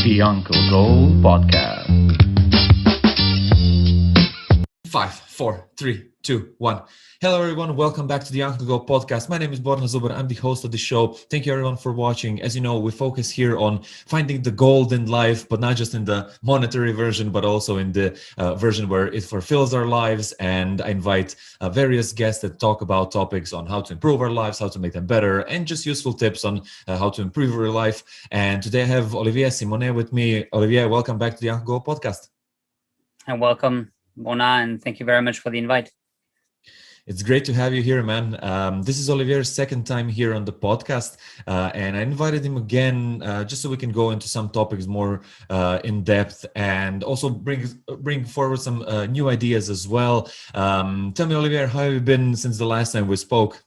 The Uncle Goal Podcast. 5, 4, 3, 2, 1. Hello everyone, welcome back to the Uncle Go podcast. My name is Borna Zuber, I'm the host of the show. Thank you everyone for watching. As you know, we focus here on finding the gold in life, but not just in the monetary version, but also in the version where it fulfills our lives. And I invite various guests that talk about topics on how to improve our lives, how to make them better, and just useful tips on how to improve your life. And today I have Olivier Simonnet with me. Olivier, welcome back to the Uncle Go podcast. And welcome, Borna, and thank you very much for the invite. It's great to have you here, man. This is Olivier's second time here on the podcast, and I invited him again just so we can go into some topics more in depth and also bring forward some new ideas as well. Tell me, Olivier, how have you been since the last time we spoke?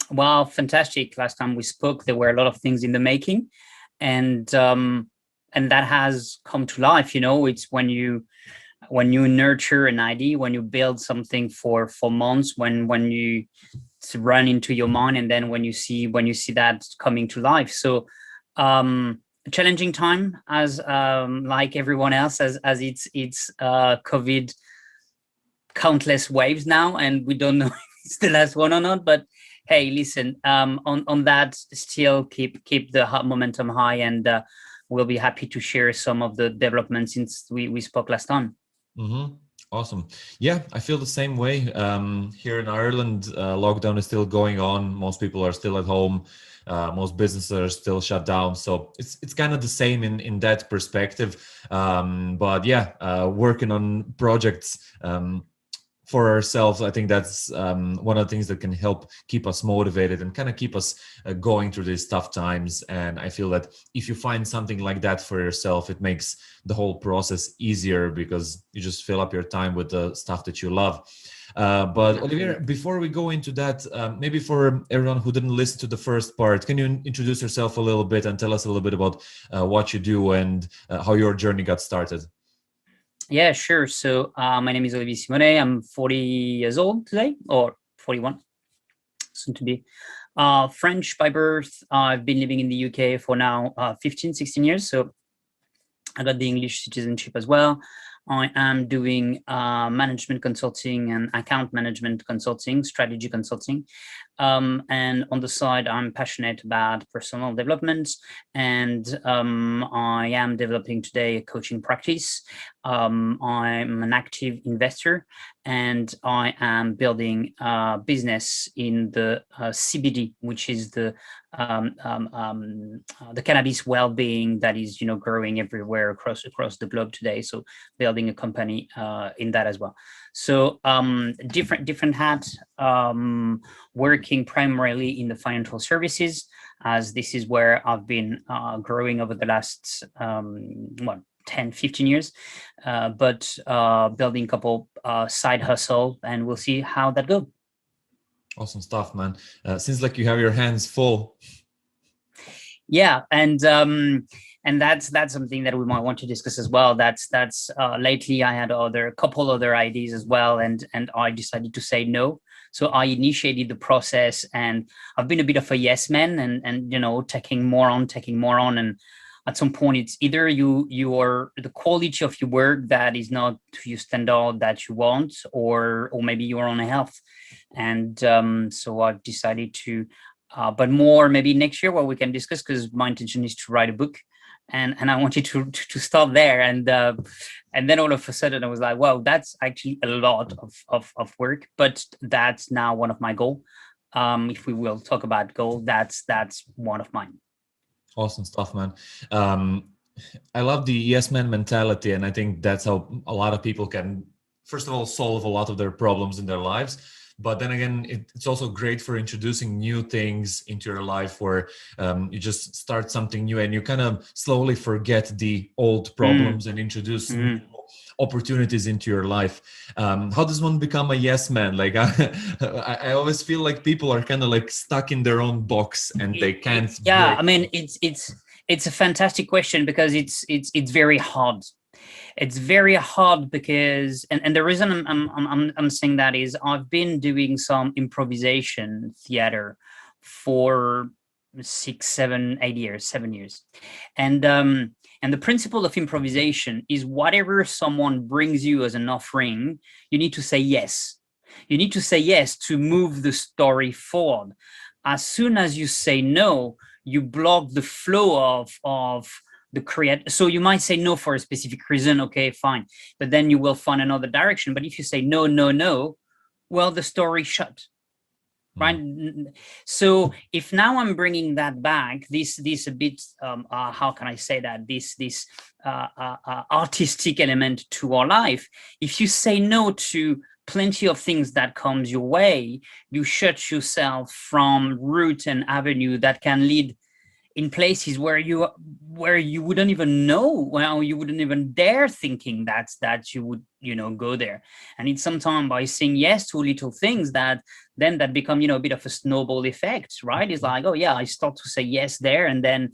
Well, fantastic. Last time we spoke, there were a lot of things in the making, and that has come to life. You know, it's when you nurture an idea, when you build something for months, when you run into your mind, and then when you see that coming to life. So a challenging time as like everyone else, as it's COVID countless waves now, and we don't know if it's the last one or not. But hey, listen, on that, still keep the momentum high, and we'll be happy to share some of the developments since we spoke last time. Mm-hmm. Awesome. Yeah, I feel the same way. Here in Ireland, lockdown is still going on. Most people are still at home. Most businesses are still shut down. So it's kind of the same in that perspective. But yeah, working on projects for ourselves, I think that's one of the things that can help keep us motivated and kind of keep us going through these tough times. And I feel that if you find something like that for yourself, it makes the whole process easier because you just fill up your time with the stuff that you love. But Olivier, before we go into that, maybe for everyone who didn't listen to the first part, can you introduce yourself a little bit and tell us a little bit about what you do and how your journey got started? Yeah, sure. So my name is Olivier Simonnet. I'm 40 years old today, or 41, soon to be. French by birth. I've been living in the UK for now 15, 16 years. So I got the English citizenship as well. I am doing management consulting and account management consulting, strategy consulting. And on the side, I'm passionate about personal development, and I am developing today a coaching practice. I'm an active investor, and I am building a business in the CBD, which is the cannabis well-being that is, growing everywhere across the globe today. So building a company in that as well. So different hat, working primarily in the financial services, as this is where I've been growing over the last 10, 15 years, but building a couple side hustle, and we'll see how that goes. Awesome stuff, man. Seems like you have your hands full. Yeah, and that's something that we might want to discuss as well. That's lately I had a couple other ideas as well, and I decided to say no. So I initiated the process, and I've been a bit of a yes man, and taking more on, and at some point it's either you are the quality of your work that is not to your standard that you want, or maybe your own health. And so I've decided to but more maybe next year, what we can discuss, because my intention is to write a book, and I wanted to start there, and then all of a sudden I was like, wow, that's actually a lot of work, but that's now one of my goals. If we will talk about goal, that's one of mine. Awesome stuff, man. I love the yes man mentality, and I think that's how a lot of people can, first of all, solve a lot of their problems in their lives. But then again, it's also great for introducing new things into your life, where you just start something new and you kind of slowly forget the old problems and introduce new opportunities into your life. How does one become a yes man? Like I always feel like people are kind of like stuck in their own box and they can't. Yeah, I mean, it's a fantastic question, because it's very hard. It's very hard because, and the reason I'm saying that is I've been doing some improvisation theater for 6, 7, 8 years, 7 years. And the principle of improvisation is whatever someone brings you as an offering, you need to say yes. You need to say yes to move the story forward. As soon as you say no, you block the flow of the create. So you might say no for a specific reason, okay, fine, but then you will find another direction. But if you say no, no, no, well, the story shut. Right. So if now I'm bringing that back, this a bit, how can I say that, this artistic element to our life. If you say no to plenty of things that comes your way, you shut yourself from route and avenue that can lead in places where you wouldn't even know, well, you wouldn't even dare thinking that you would, go there. And it's sometimes by saying yes to little things that become, a bit of a snowball effect, right? It's like, oh yeah, I start to say yes there, and then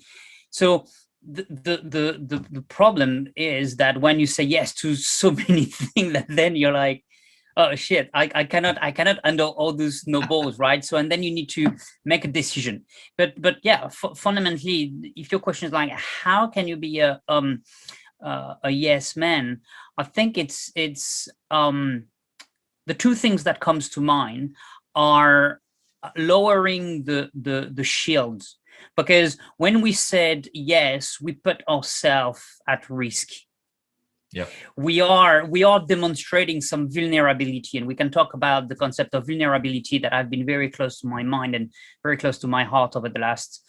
so the problem is that when you say yes to so many things, that then you're like, oh shit, I cannot handle all those snowballs, right? So, and then you need to make a decision. But yeah, fundamentally, if your question is like, how can you be a yes man? I think it's the two things that comes to mind are lowering the shields, because when we said yes, we put ourselves at risk. Yeah, we are demonstrating some vulnerability, and we can talk about the concept of vulnerability that have been very close to my mind and very close to my heart over the last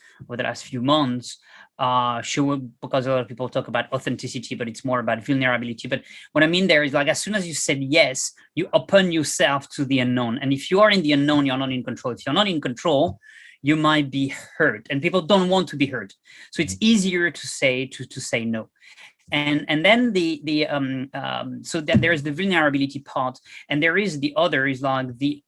few months. Because a lot of people talk about authenticity, but it's more about vulnerability. But what I mean there is, like, as soon as you said yes, you open yourself to the unknown. And if you are in the unknown, you're not in control. If you're not in control, you might be hurt, and people don't want to be hurt. So it's easier to say no. And then so that there is the vulnerability part, and there is the other is like the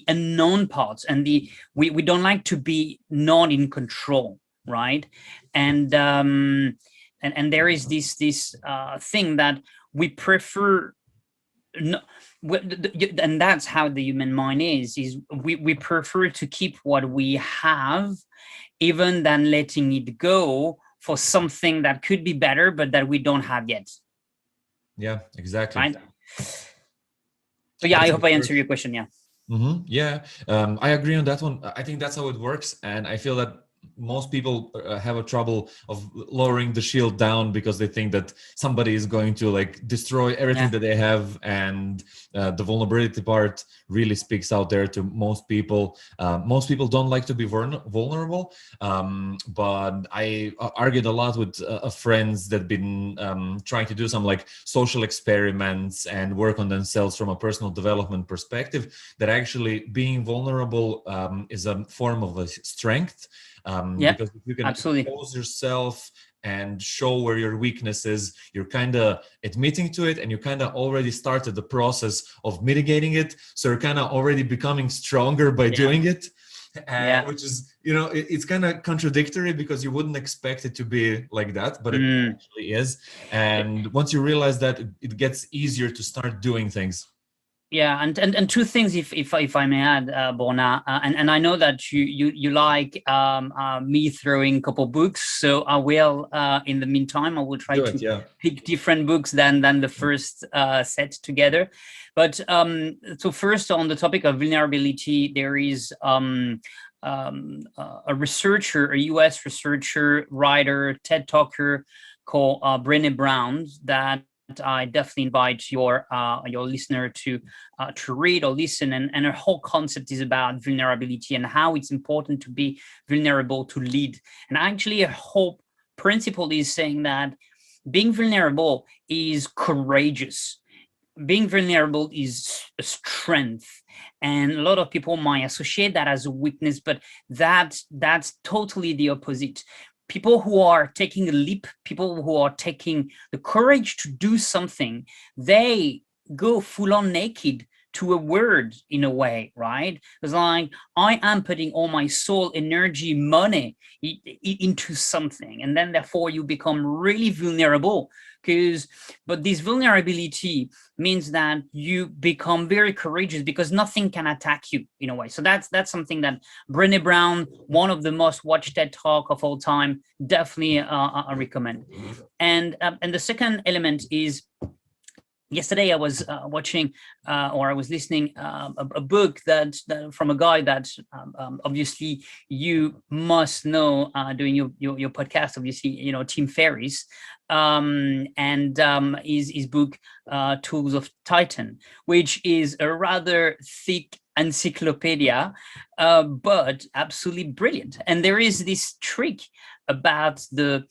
unknown parts, and we don't like to be not in control, right? And there is this thing that we prefer. No, and that's how the human mind is we prefer to keep what we have, even than letting it go for something that could be better, but that we don't have yet. Yeah, exactly. Right? So yeah, I hope I answered your question. Yeah. Mm-hmm. Yeah, I agree on that one. I think that's how it works. And I feel that most people have a trouble of lowering the shield down because they think that somebody is going to like destroy everything that they have, and the vulnerability part really speaks out there to most people. Most people don't like to be vulnerable, but I argued a lot with friends that been trying to do some like social experiments and work on themselves from a personal development perspective, that actually being vulnerable is a form of a strength. Because if you can expose yourself and show where your weakness is, you're kind of admitting to it, and you kind of already started the process of mitigating it. So you're kind of already becoming stronger by doing it, which is, it's kind of contradictory because you wouldn't expect it to be like that, but it actually is. And once you realize that, it gets easier to start doing things. Yeah, and two things, if I may add, Borna, and I know that you like me throwing a couple books, so I will. In the meantime, I will try to pick different books than the first set together. But so first, on the topic of vulnerability, there is a researcher, a U.S. researcher, writer, TED talker called Brené Brown that I definitely invite your listener to read or listen. And her whole concept is about vulnerability and how it's important to be vulnerable to lead. And actually, her whole principle is saying that being vulnerable is courageous. Being vulnerable is a strength, and a lot of people might associate that as a weakness, but that's totally the opposite. People who are taking a leap, people who are taking the courage to do something, they go full on naked to a word in a way, right? It's like, I am putting all my soul, energy, money into something, and then therefore you become really vulnerable. But this vulnerability means that you become very courageous because nothing can attack you in a way. So that's something that Brené Brown, one of the most watched TED Talk of all time, definitely I recommend. And the second element is, yesterday I was watching or I was listening a book that from a guy that obviously you must know doing your podcast, obviously, you know, Tim Ferriss, and his book Tools of Titan, which is a rather thick encyclopedia, but absolutely brilliant. And there is this trick about the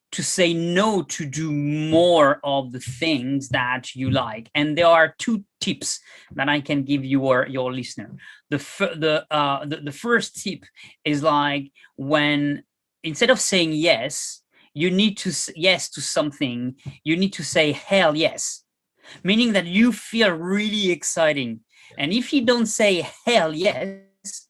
to say no to do more of the things that you like. And there are two tips that I can give your listener. The first tip is like, when instead of saying yes, you need to yes to something, you need to say hell yes, meaning that you feel really exciting. And if you don't say hell yes,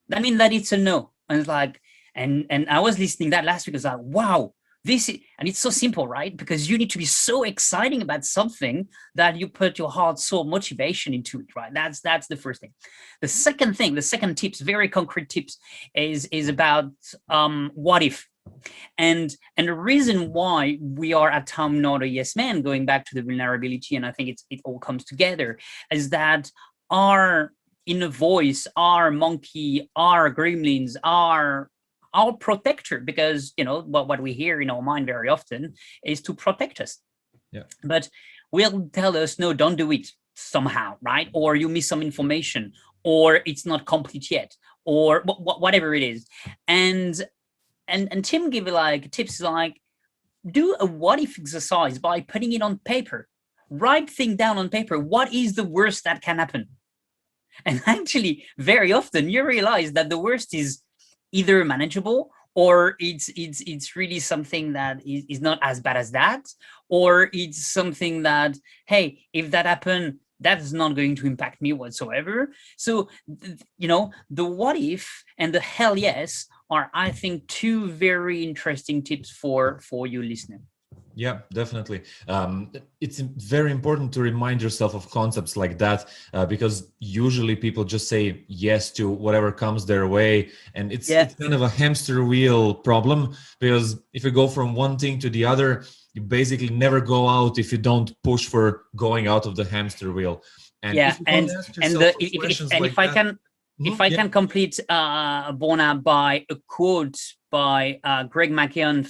that means that it's a no. And it's like, and I was listening that last week. I was like, wow, and it's so simple, right? Because you need to be so exciting about something that you put your heart, soul, motivation into it, right? That's the first thing. The second thing, the second tips, very concrete tips, is about what if. And the reason why we are at time not a yes man, going back to the vulnerability, and I think it all comes together, is that our inner voice, our monkey, our gremlins, our protector, because you know what we hear in our mind very often is to protect us. Yeah. But will tell us, no, don't do it somehow, right? Or you miss some information, or it's not complete yet, or whatever it is. And Tim give like tips like, do a what if exercise by putting it on paper. Write things down on paper. What is the worst that can happen? And actually, very often you realize that the worst is either manageable, or it's really something that is not as bad as that, or it's something that, hey, if that happened, that's not going to impact me whatsoever. So, you know, the what if and the hell yes are, I think, two very interesting tips for you listening. Yeah, definitely. It's very important to remind yourself of concepts like that, because usually people just say yes to whatever comes their way. And it's kind of a hamster wheel problem, because if you go from one thing to the other, you basically never go out if you don't push for going out of the hamster wheel. And if I can complete Borna by a quote by Greg McKeown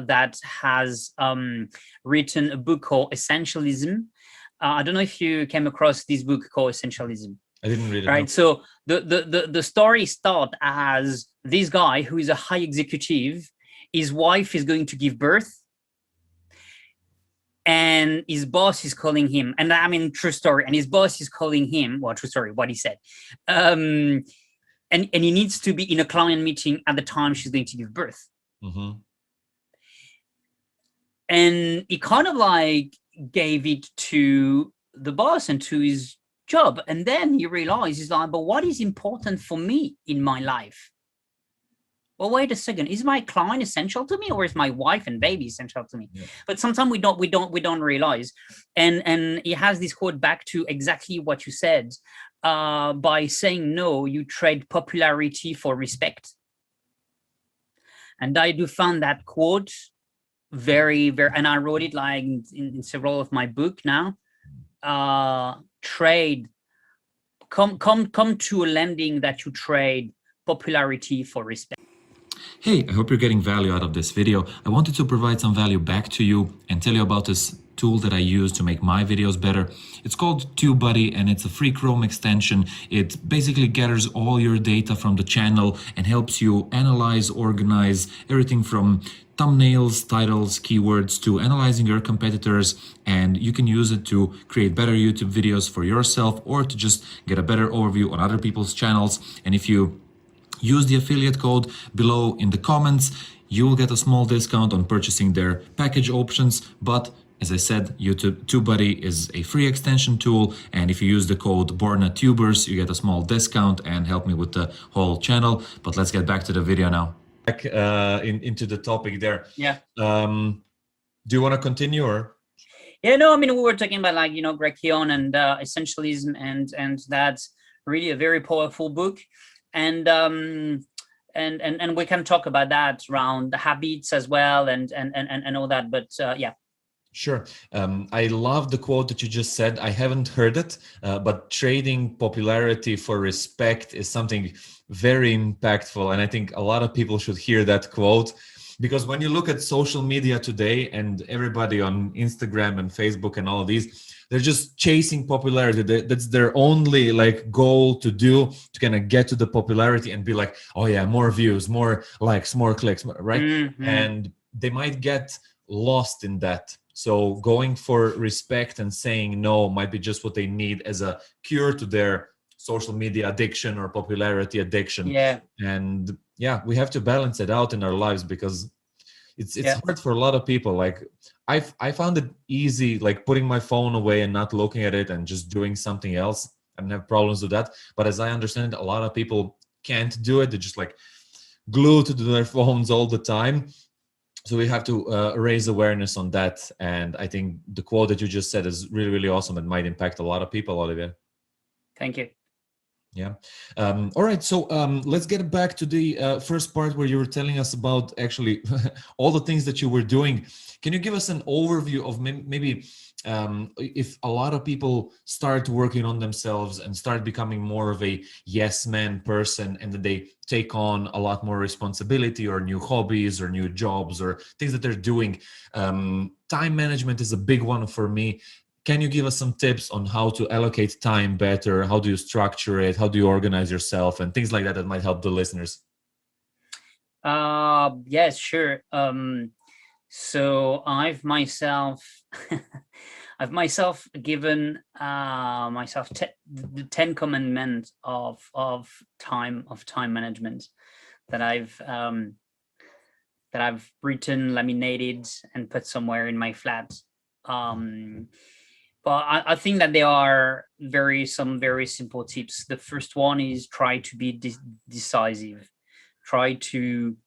that has written a book called Essentialism. I don't know if you came across this book called Essentialism. I didn't read it. Right. No. So the story starts as this guy who is a high executive, his wife is going to give birth, and his boss is calling him, and I mean, true story, and his boss is calling him, well, true story, what he said. And he needs to be in a client meeting at the time she's going to give birth. Mm-hmm. And he kind of like gave it to the boss and to his job. And then he realized, he's like, but what is important for me in my life? Well, wait a second, is my client essential to me, or is my wife and baby essential to me? Yeah. But sometimes we don't realize. And he has this quote back to exactly what you said. By saying no, you trade popularity for respect. And I do find that quote very, very, and I wrote it like in several of my book now. Come to a landing that you trade popularity for respect. Hey, I hope you're getting value out of this video. I wanted to provide some value back to you and tell you about this tool that I use to make my videos better. It's called TubeBuddy, and it's a free Chrome extension. It basically gathers all your data from the channel and helps you analyze, organize everything from thumbnails, titles, keywords, to analyzing your competitors. And you can use it to create better YouTube videos for yourself, or to just get a better overview on other people's channels. And if you use the affiliate code below in the comments, you will get a small discount on purchasing their package options. But As I said, YouTube TubeBuddy is a free extension tool, and if you use the code BornaTubers, you get a small discount and help me with the whole channel. But let's get back to the video now. Back into the topic there. Yeah. Do you want to continue or? Yeah, no, I mean, we were talking about like, you know, Greg Keon and essentialism, and that's really a very powerful book. And we can talk about that around the habits as well and all that. But yeah. Sure. I love the quote that you just said. I haven't heard it, but trading popularity for respect is something very impactful. And I think a lot of people should hear that quote, because when you look at social media today and everybody on Instagram and Facebook and all of these, they're just chasing popularity. That's their only like goal to do, to kind of get to the popularity and be like, oh yeah, more views, more likes, more clicks, right? Mm-hmm. And they might get lost in that. So going for respect and saying no might be just what they need as a cure to their social media addiction or popularity addiction. Yeah. And yeah, we have to balance it out in our lives, because it's hard for a lot of people. Like I found it easy, like putting my phone away and not looking at it and just doing something else. I don't have problems with that. But as I understand it, a lot of people can't do it. They're just like glued to their phones all the time. So we have to raise awareness on that. And I think the quote that you just said is really, really awesome. It might impact a lot of people, Olivier. Thank you. Yeah. All right. So let's get back to the first part where you were telling us about actually all the things that you were doing. Can you give us an overview of maybe if a lot of people start working on themselves and start becoming more of a yes man person, and then they take on a lot more responsibility or new hobbies or new jobs or things that they're doing? Time management is a big one for me. Can you give us some tips on how to allocate time better? How do you structure it? How do you organize yourself and things like that that might help the listeners? Yes, sure. So I've myself given myself the 10 commandments of time management that I've written, laminated, and put somewhere in my flat. But I think that there are some very simple tips. The first one is try to be decisive. Try to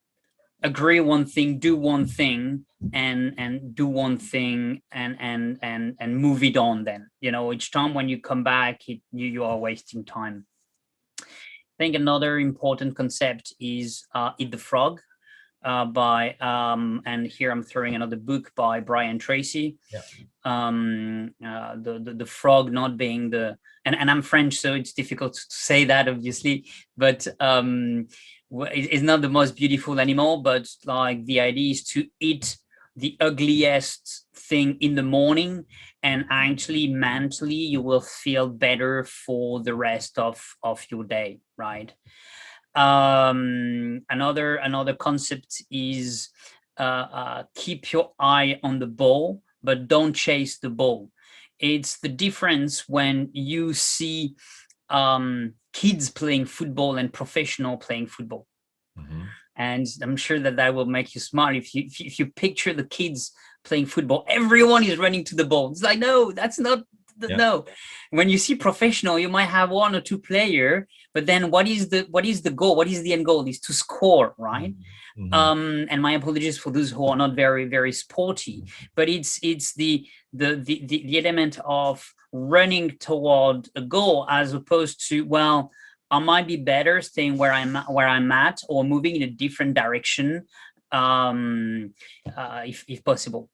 agree one thing, do one thing, and do one thing, and move it on. Then, you know, each time when you come back, you are wasting time. I think another important concept is Eat the Frog. And here I'm throwing another book by Brian Tracy. Yeah. The frog not being and I'm French, so it's difficult to say that, obviously, but it's not the most beautiful animal, but like the idea is to eat the ugliest thing in the morning, and actually mentally you will feel better for the rest of your day, right? Another concept is keep your eye on the ball, but don't chase the ball. It's the difference when you see kids playing football and professional playing football. Mm-hmm. And I'm sure that will make you smile. If you picture the kids playing football, everyone is running to the ball. It's like, no, that's not. No. When you see professional, you might have one or two player, but then what is the goal? What is the end goal? Is to score, right? Mm-hmm. And my apologies for those who are not very, very sporty, but it's the element of running toward a goal, as opposed to, well, I might be better staying where I'm at, or moving in a different direction, if possible.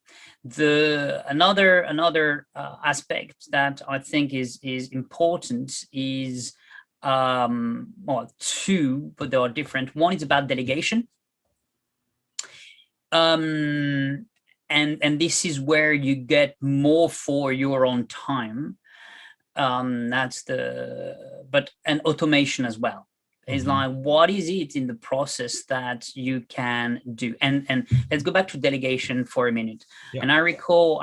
Another aspect that I think is important is two, but they are different. One is about delegation, and this is where you get more for your own time. And automation as well. Is like, what is it in the process that you can do? And let's go back to delegation for a minute. Yeah. And I recall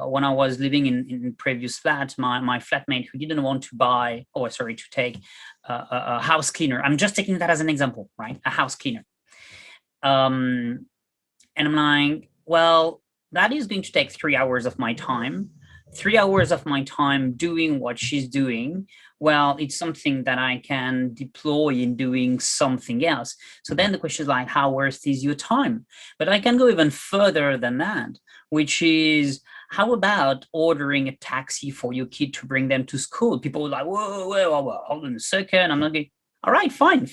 when I was living in previous flat, my flatmate who didn't want to take a house cleaner. I'm just taking that as an example, right? A house cleaner. And I'm like, well, that is going to take 3 hours of my time. 3 hours of my time doing what she's doing. Well, it's something that I can deploy in doing something else. So then the question is like, how worth is your time? But I can go even further than that, which is, how about ordering a taxi for your kid to bring them to school? People are like, whoa, hold on a second. I'm not going, all right, fine.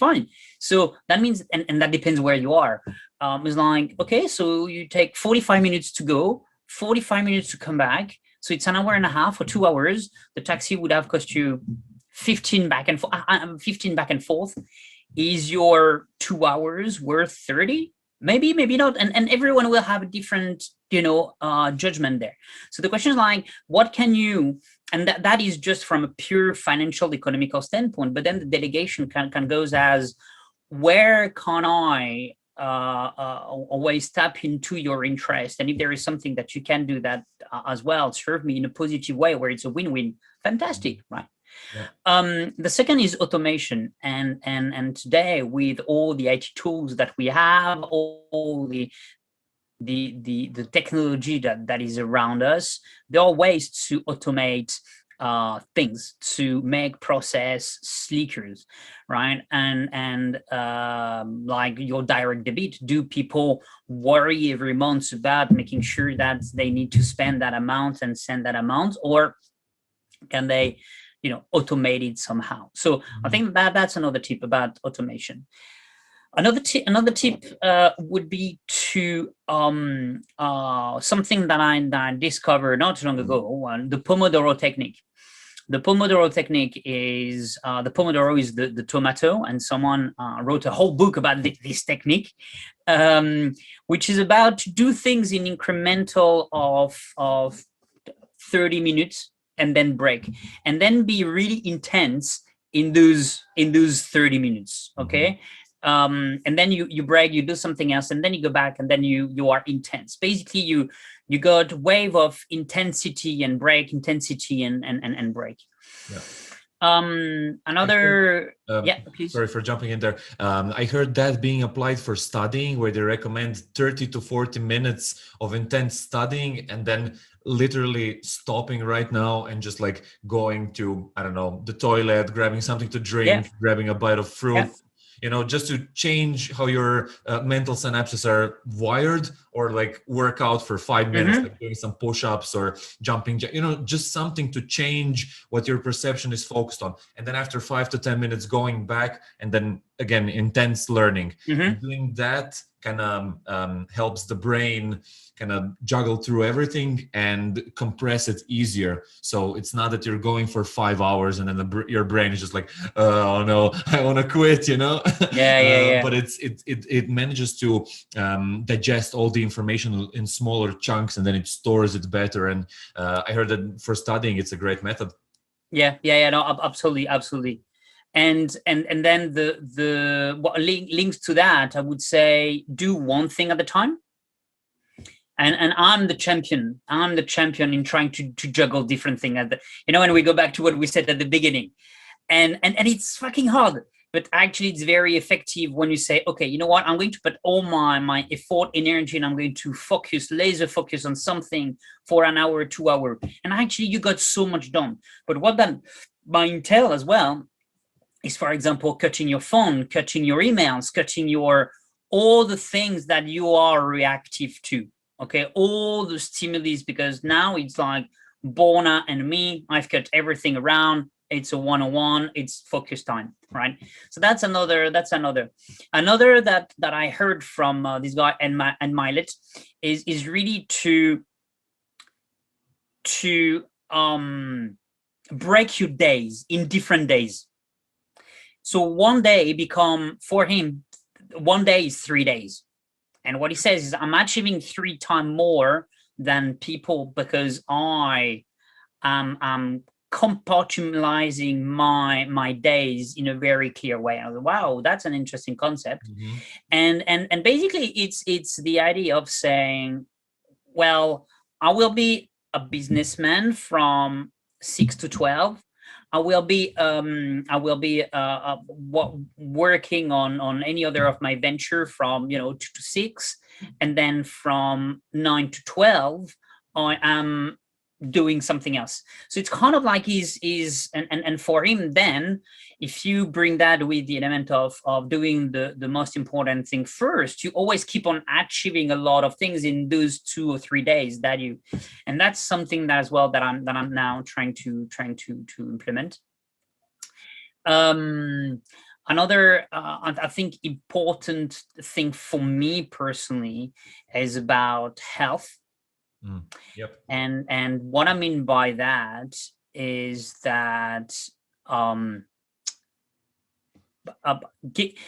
So that means, and that depends where you are. It's like, okay, so you take 45 minutes to go, 45 minutes to come back. So it's an hour and a half or 2 hours. The taxi would have cost you 15 back and forth. Is your 2 hours worth 30? Maybe not. And everyone will have a different, judgment there. So the question is like, what can you, and that is just from a pure financial, economical standpoint, but then the delegation can goes as, where can I always tap into your interest, and if there is something that you can do that as well, serve me in a positive way where it's a win-win, fantastic, right? Yeah. The second is automation, and today with all the IT tools that we have, all the technology that is around us, there are ways to automate things to make process sleeker, right? And like your direct debit, do people worry every month about making sure that they need to spend that amount and send that amount, or can they automate it somehow? So I think that's another tip about automation. Another tip would be to something that I discovered not too long ago, the Pomodoro technique. The Pomodoro technique is, the Pomodoro is the tomato, and someone wrote a whole book about this technique, which is about to do things in incremental of 30 minutes and then break, and then be really intense in those 30 minutes, okay? And then you break, you do something else, and then you go back, and then you are intense. Basically, you got wave of intensity and break, intensity and break. Yeah. Another, please. Sorry for jumping in there. I heard that being applied for studying, where they recommend 30 to 40 minutes of intense studying, and then literally stopping right now and just like going to, I don't know, the toilet, grabbing something to drink, grabbing a bite of fruit. Yeah. Just to change how your mental synapses are wired, or like work out for 5 minutes, like doing some push-ups or jumping, just something to change what your perception is focused on. And then after 5 to 10 minutes, going back, and then again, intense learning. Doing that kind of helps the brain kind of juggle through everything and compress it easier. So it's not that you're going for 5 hours and then your brain is just like, oh no, I want to quit, Yeah. But it manages to digest all the information in smaller chunks, and then it stores it better. And I heard that for studying, it's a great method. Yeah, no, absolutely. And then the what links to that, I would say, do one thing at a time. And I'm the champion in trying to juggle different things. And we go back to what we said at the beginning, and it's fucking hard, but actually it's very effective when you say, okay, you know what, I'm going to put all my effort, energy, and I'm going to laser focus on something for an hour, 2 hours. And actually you got so much done. But what that might entail as well is, for example, cutting your phone, cutting your emails, cutting all the things that you are reactive to. Okay, all the stimuli, because now it's like Borna and me, I've cut everything around. It's a one-on-one, it's focus time, right? So that's another that I heard from this guy and Milet is really to break your days in different days. So one day for him, one day is 3 days. And what he says is, I'm achieving 3 times more than people because I'm compartmentalizing my days in a very clear way. I was like, wow, that's an interesting concept. And basically it's the idea of saying, well, I will be a businessman from 6 to 12. I will be working on any other of my venture from 2 to 6, and then from 9 to 12 I am doing something else. So it's kind of like and for him, then if you bring that with the element of doing the most important thing first, you always keep on achieving a lot of things in those 2 or 3 days and that's something that as well that I'm now trying to implement. Another I think important thing for me personally is about health. Yep. And what I mean by that is that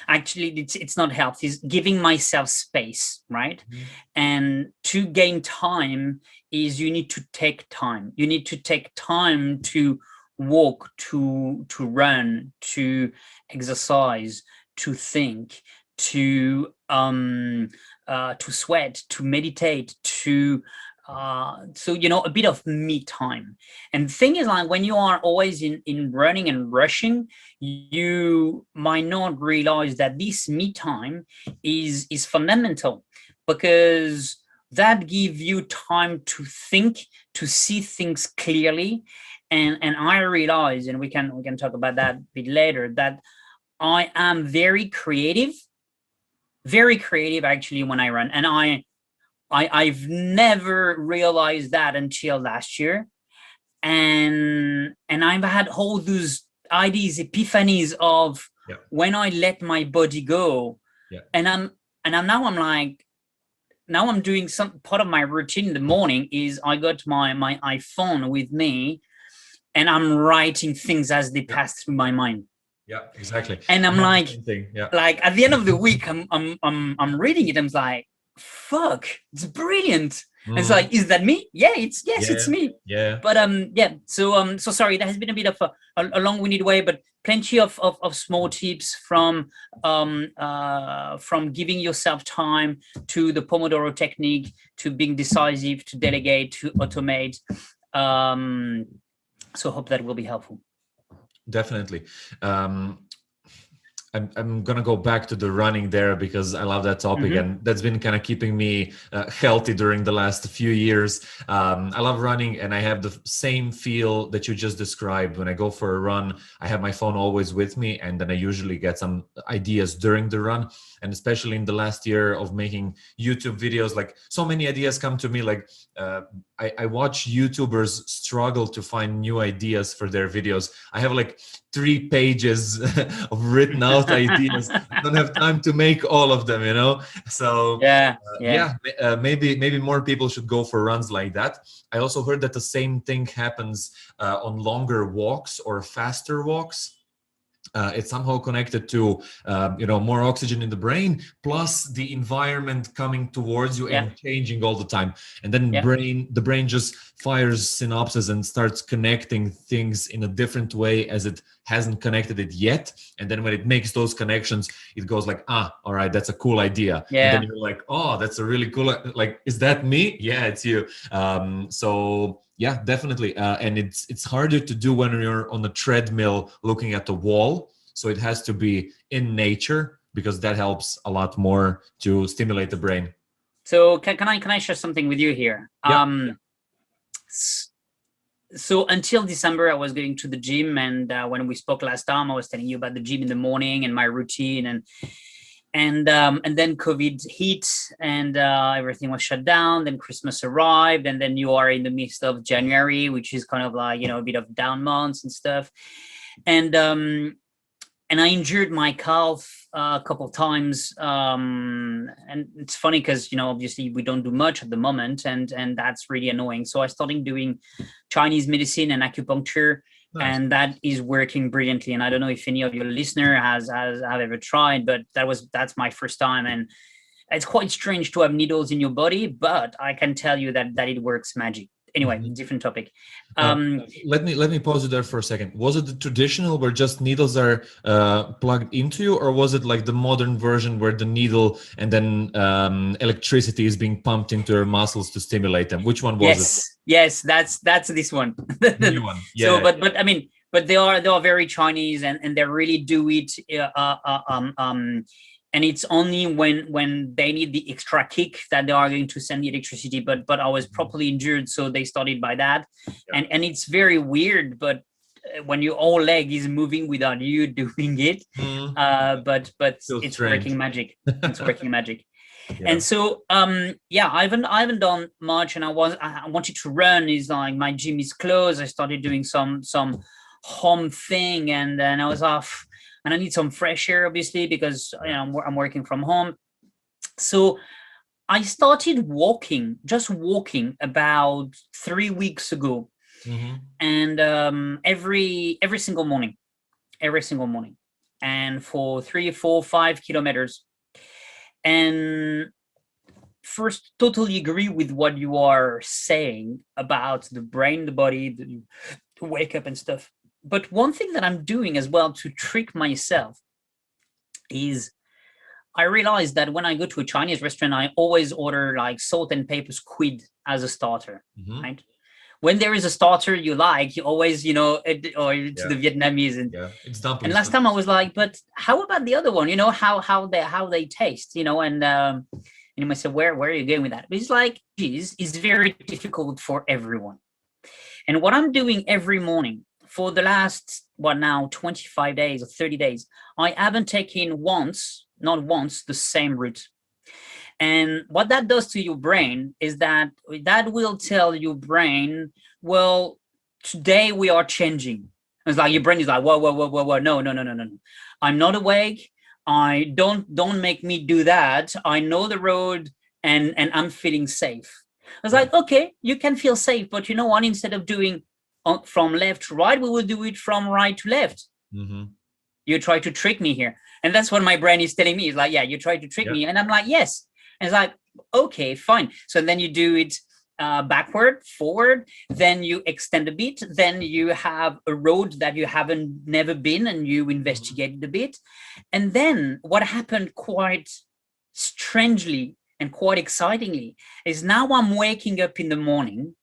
actually it's not health, it's giving myself space, right? And to gain time is you need to take time. You need to take time to walk, to run, to exercise, to think, to sweat, to meditate, to so a bit of me time. And the thing is, like, when you are always in running and rushing, you might not realize that this me time is fundamental, because that gives you time to think, to see things clearly. And I realize, and we can talk about that a bit later, that I am very creative actually when I run. And I've never realized that until last year. And I've had all those ideas, epiphanies of when I let my body go. And now I'm doing some part of my routine in the morning is I got my iPhone with me and I'm writing things as they pass through my mind. Yeah, exactly. And I'm like at the end of the week, I'm reading it. I'm like, fuck, it's brilliant. And it's like, is that me? It's me. But so sorry, that has been a bit of a long-winded way, but plenty of small tips from giving yourself time, to the Pomodoro technique, to being decisive, to delegate, to automate. So hope that will be helpful. Definitely. I'm gonna go back to the running there because I love that topic, and that's been kind of keeping me healthy during the last few years. I love running, and I have the same feel that you just described. When I go for a run, I have my phone always with me, and then I usually get some ideas during the run. And especially in the last year of making YouTube videos, like, so many ideas come to me. Like I watch YouTubers struggle to find new ideas for their videos. I have like 3 pages of written out ideas. I don't have time to make all of them, So maybe more people should go for runs like that. I also heard that the same thing happens on longer walks or faster walks. It's somehow connected to more oxygen in the brain, plus the environment coming towards you and changing all the time. And then the brain just fires synapses and starts connecting things in a different way as it hasn't connected it yet. And then when it makes those connections, it goes like, all right, that's a cool idea. And then you're like, oh, that's a really cool, like, is that me? Yeah, it's you. So yeah, definitely. And it's harder to do when you're on a treadmill looking at the wall. So it has to be in nature, because that helps a lot more to stimulate the brain. So can I share something with you here? So until December, I was going to the gym, and when we spoke last time, I was telling you about the gym in the morning and my routine, and then COVID hit, and everything was shut down. Then Christmas arrived, and then you are in the midst of January, which is kind of like a bit of down months and stuff, and I injured my calf a couple of times, and it's funny because obviously we don't do much at the moment, and that's really annoying. So I started doing Chinese medicine and acupuncture. Nice. And that is working brilliantly. And I don't know if any of your listener have ever tried, but that's my first time, and it's quite strange to have needles in your body, but I can tell you that it works magic. Anyway, different topic. Let me pause you there for a second. Was it the traditional where just needles are plugged into you, or was it like the modern version where the needle and then electricity is being pumped into your muscles to stimulate them? Which one was it? Yes, that's this one. The new one. Yeah. So, but I mean, but they are very Chinese, and they really do it and it's only when they need the extra kick that they are going to send the electricity. But I was properly injured, so they started by that. Yeah. And it's very weird, but when your whole leg is moving without you doing it, but it's working magic. It's working magic. Yeah. And so I haven't done much, and I wanted to run. Is like my gym is closed. I started doing some home thing, and then I was off, and I need some fresh air, obviously, because I'm working from home. So I started just walking about 3 weeks ago. And every single morning, and for 3, 4, 5 kilometers. And first, totally agree with what you are saying about the brain, the body, the wake up and stuff. But one thing that I'm doing as well to trick myself is I realized that when I go to a Chinese restaurant, I always order like salt and pepper squid as a starter, right? When there is a starter you like, you always, or it's the Vietnamese, and it's dumplings. And last time I was like, but how about the other one? How they taste, and I said, where are you going with that? But it's like, geez, it's very difficult for everyone. And what I'm doing every morning for the last 25 days or 30 days, I haven't taken not once, the same route. And what that does to your brain is that will tell your brain, well, today we are changing. It's like your brain is like, whoa, no. I'm not awake. I don't make me do that. I know the road, and I'm feeling safe. I was like, okay, you can feel safe, but you know what? Instead of doing from left to right, we will do it from right to left. You try to trick me here. And that's what my brain is telling me. It's like, yeah, you try to trick me. And I'm like, yes. And it's like, okay, fine. So then you do it backward, forward, then you extend a bit, then you have a road that you haven't never been, and you investigated a bit. And then what happened quite strangely and quite excitingly is now I'm waking up in the morning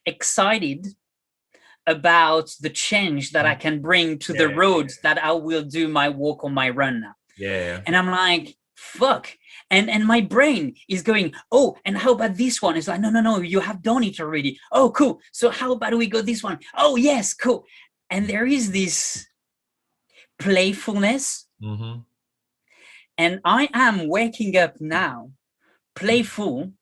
excited about the change that I can bring to the roads that I will do my walk or my run now. And I'm like, fuck. And my brain is going, oh, and how about this one? It's like, no, you have done it already. Oh, cool. So how about we go this one? Oh, yes, cool. And there is this playfulness. And I am waking up now playful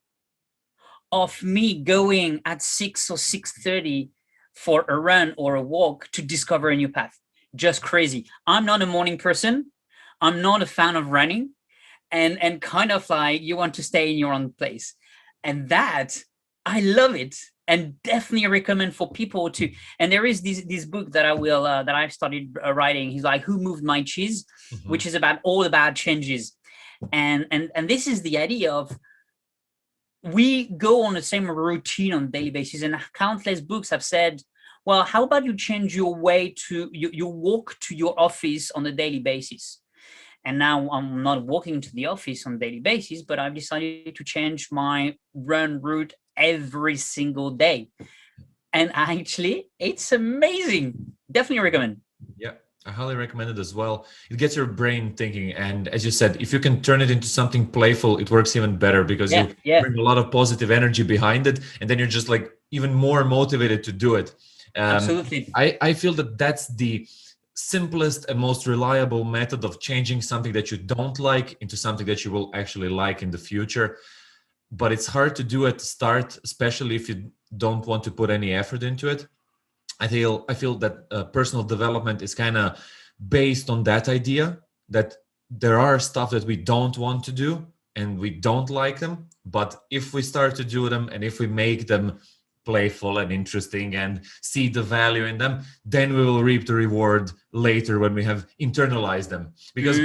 of me going at 6 or 6:30 for a run or a walk to discover a new path. Just crazy. I'm not a morning person. I'm not a fan of running. And kind of like you want to stay in your own place. And that, I love it, and definitely recommend for people to. And there is this book that I've started writing. He's like, Who Moved My Cheese, which is all about changes. And this is the idea of, we go on the same routine on a daily basis, and countless books have said, well, how about you change your way to you walk to your office on a daily basis? And now I'm not walking to the office on a daily basis, but I've decided to change my run route every single day. And actually, it's amazing. Definitely recommend. Yeah, I highly recommend it as well. It gets your brain thinking. And as you said, if you can turn it into something playful, it works even better, because you bring a lot of positive energy behind it. And then you're just like even more motivated to do it. Absolutely. I feel that that's the simplest and most reliable method of changing something that you don't like into something that you will actually like in the future. But it's hard to do at the start, especially if you don't want to put any effort into it. I feel that personal development is kind of based on that idea, that there are stuff that we don't want to do and we don't like them, but if we start to do them and if we make them playful and interesting and see the value in them, then we will reap the reward later when we have internalized them. Because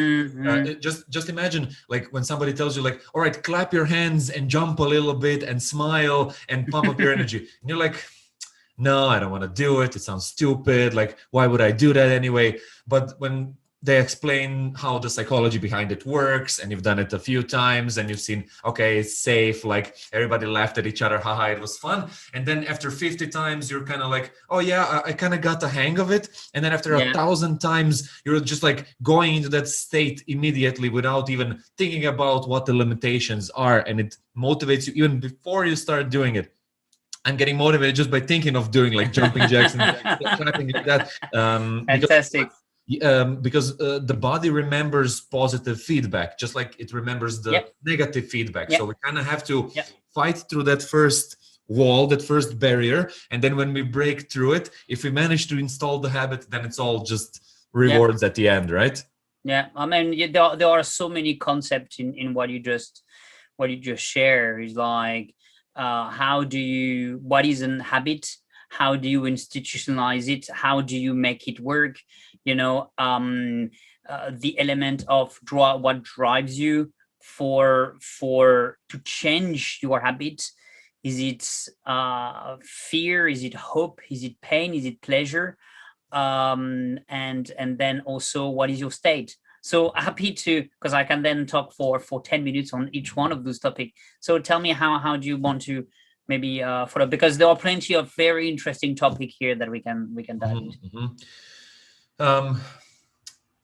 just imagine, like, when somebody tells you, like, all right, clap your hands and jump a little bit and smile and pump up your energy, and you're like, no, I don't want to do it. It sounds stupid. Like, why would I do that anyway? But when they explain how the psychology behind it works, and you've done it a few times and you've seen, okay, it's safe, like everybody laughed at each other, haha, it was fun. And then after 50 times you're kind of like, oh yeah, I kind of got the hang of it. And then after 1,000 times you're just like going into that state immediately without even thinking about what the limitations are, and it motivates you even before you start doing it. I'm getting motivated just by thinking of doing like jumping jacks and clapping like that. Fantastic. Because the body remembers positive feedback, just like it remembers the negative feedback. So we kind of have to fight through that first wall, that first barrier. And then when we break through it, if we manage to install the habit, then it's all just rewards at the end, right? Yeah, I mean, there are so many concepts in what you just share. Is like, what is an habit? How do you institutionalize it? How do you make it work? You know, the element of what drives you to change your habit. Is it fear? Is it hope? Is it pain? Is it pleasure? And then also, what is your state? So happy to, because I can then talk for 10 minutes on each one of those topics. So tell me, how do you want to maybe follow, because there are plenty of very interesting topics here that we can dive into.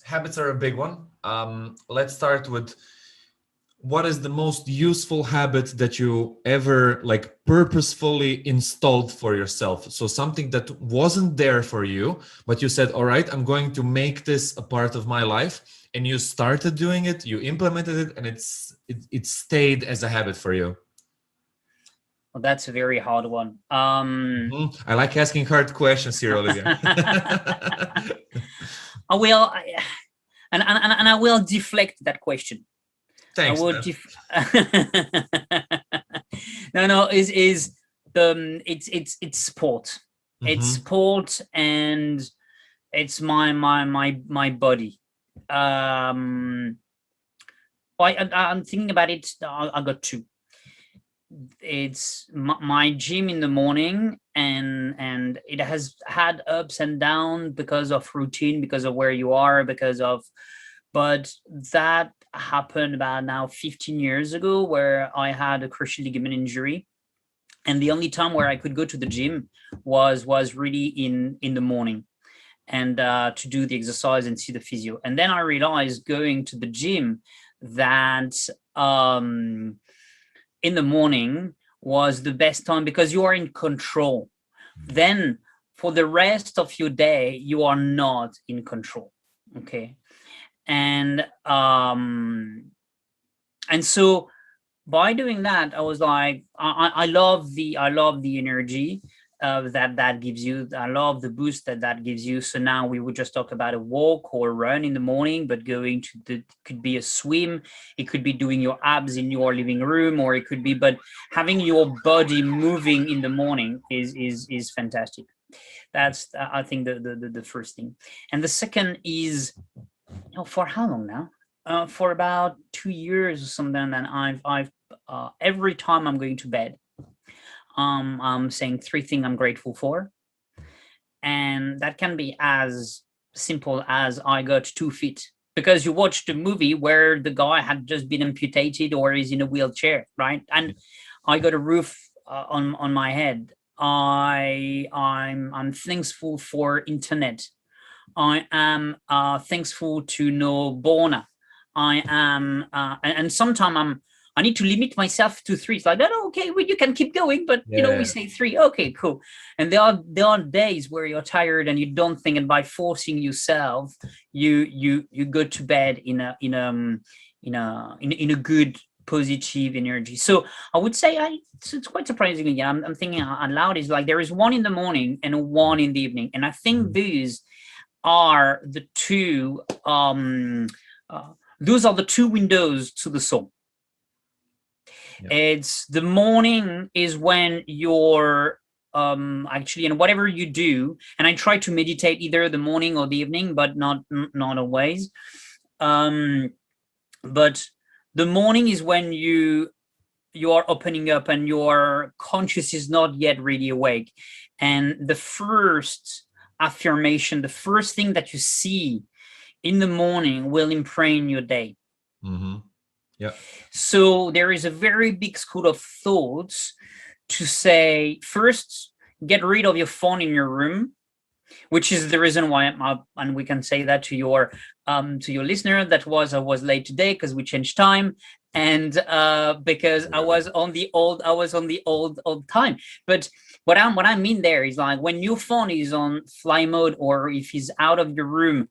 Habits are a big one. Let's start with, what is the most useful habit that you ever like purposefully installed for yourself? So something that wasn't there for you, but you said, all right, I'm going to make this a part of my life, and you started doing it, you implemented it, and it stayed as a habit for you. Well, that's a very hard one. I like asking hard questions here, Olivier. I will, and I will deflect that question. Thanks. I would it's sport. It's sport, and it's my body. I'm thinking about it. I got two. It's my gym in the morning, and it has had ups and downs because of routine, because of where you are, but that happened about now 15 years ago, where I had a cruciate ligament injury, and the only time where I could go to the gym was really in the morning, and to do the exercise and see the physio. And then I realized, going to the gym, that in the morning was the best time, because you are in control. Then for the rest of your day, you are not in control. Okay. And so by doing that, I was like, I love the energy that gives you. I love the boost that gives you. So now we would just talk about a walk or a run in the morning, but going to could be a swim. It could be doing your abs in your living room, or it could be, but having your body moving in the morning is fantastic. That's, I think, the first thing. And the second is, for how long now? For about 2 years or something. And I've every time I'm going to bed, I'm saying 3 things I'm grateful for, and that can be as simple as I got 2 feet, because you watched a movie where the guy had just been amputated or is in a wheelchair, right? And I got a roof on my head. I'm thankful for internet. I am thankful to know Borna. I am, and sometimes I need to limit myself to 3. It's like, no, okay, well, you can keep going, but we say 3. Okay, cool. And there are days where you're tired and you don't think, and by forcing yourself, you go to bed in a good, positive energy. So I would say it's quite surprising. Yeah, I'm thinking out loud. Is like, there is 1 in the morning and 1 in the evening, and I think these are the two. Those are the 2 windows to the soul. Yeah. It's the morning is when you're actually, and whatever you do, and I try to meditate either the morning or the evening, but not always. But the morning is when you are opening up and your conscious is not yet really awake. And the first affirmation, the first thing that you see in the morning will imprint your day. Mm-hmm. Yeah. So there is a very big school of thoughts to say, first, get rid of your phone in your room, which is the reason why and we can say that to your listener, I was late today because we changed time, and because I was on the old time. But what I mean there is, like, when your phone is on fly mode, or if it's out of your room,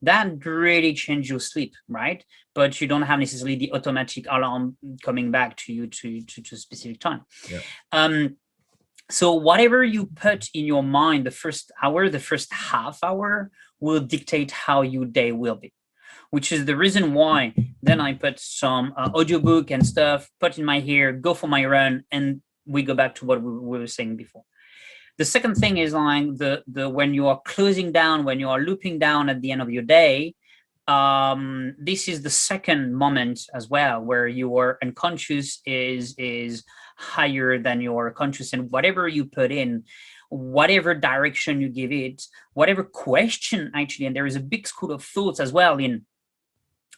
that really changes your sleep, right? But you don't have necessarily the automatic alarm coming back to you to a specific time. Yeah. So whatever you put in your mind the first hour, the first half hour, will dictate how your day will be, which is the reason why then I put some audiobook and stuff, put in my ear, go for my run, and we go back to what we were saying before. The second thing is, like, the when you are closing down, when you are looping down at the end of your day, this is the second moment as well, where your unconscious is higher than your conscious, and whatever you put in, whatever direction you give it, whatever question, actually, and there is a big school of thoughts as well in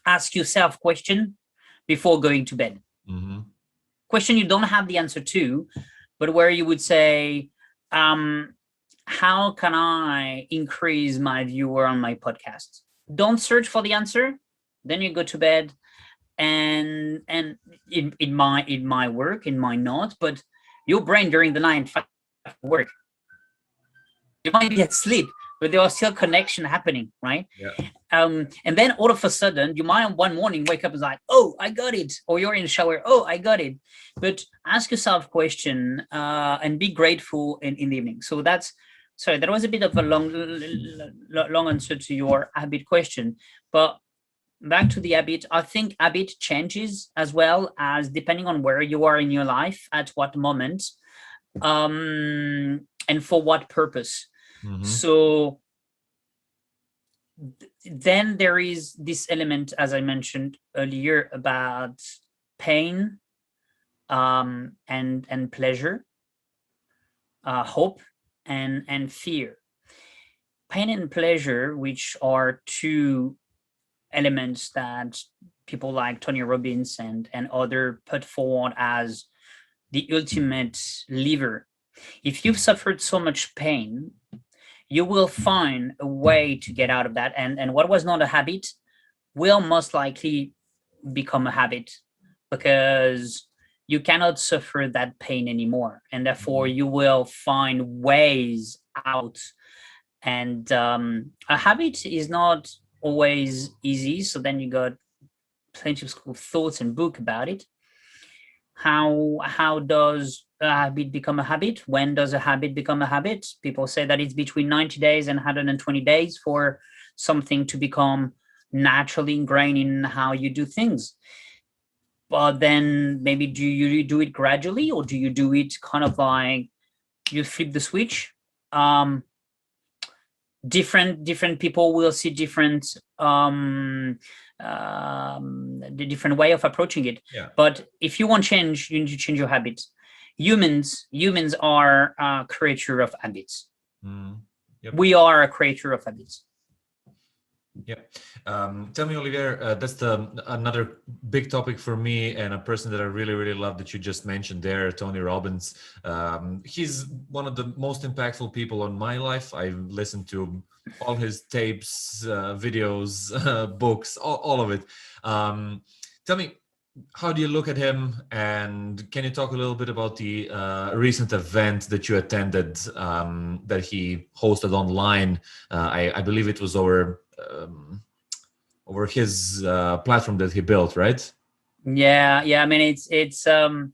ask yourself question before going to bed. Mm-hmm. Question you don't have the answer to, but where you would say, how can I increase my viewer on my podcast? Don't search for the answer. Then you go to bed, and it might work, it might not, but your brain during the night work. You might be asleep, but there are still connection happening, right? Yeah. And then all of a sudden, you might one morning wake up and like, oh, I got it. Or you're in the shower, oh, I got it. But ask yourself a question and be grateful in the evening. So that was a bit of a long answer to your habit question. But back to the habit, I think habit changes as well, as depending on where you are in your life, at what moment, and for what purpose. Mm-hmm. So then there is this element, as I mentioned earlier, about pain and pleasure, hope and fear. Pain and pleasure, which are two elements that people like Tony Robbins and other put forward as the ultimate lever. If you've suffered so much pain, you will find a way to get out of that. And what was not a habit will most likely become a habit, because you cannot suffer that pain anymore. And therefore you will find ways out. And a habit is not always easy. So then you got plenty of school thoughts and book about it. How does a habit become a habit? When does a habit become a habit? People say that it's between 90 days and 120 days for something to become naturally ingrained in how you do things. But then maybe do you do it gradually, or do you do it kind of like you flip the switch? Different people will see different the different way of approaching it. Yeah. But if you want change, you need to change your habits. Humans are a creature of habits. Yep. We are a creature of habits. Yeah. Tell me, Olivier, that's another big topic for me, and a person that I really, really love that you just mentioned there, Tony Robbins. He's one of the most impactful people on my life. I've listened to all his tapes, videos, books, all of it. Tell me, how do you look at him, and can you talk a little bit about the recent event that you attended that he hosted online? I believe it was over his platform that he built, right? Yeah. I mean, it's so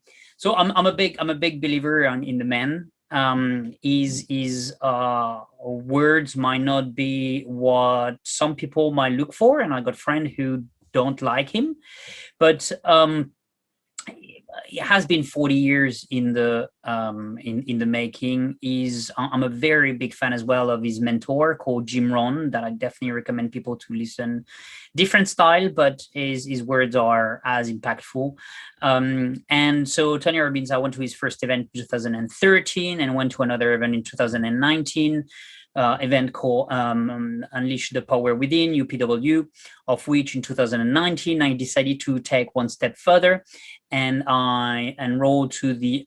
I'm a big believer in the man. His words might not be what some people might look for, and I got friends who don't like him, but it has been 40 years in the making. I'm a very big fan as well of his mentor called Jim Rohn, that I definitely recommend people to listen. Different style, but his words are as impactful. And so Tony Robbins, I went to his first event in 2013 and went to another event in 2019. event called Unleash the Power Within, UPW, of which in 2019 I decided to take one step further, and I enrolled to the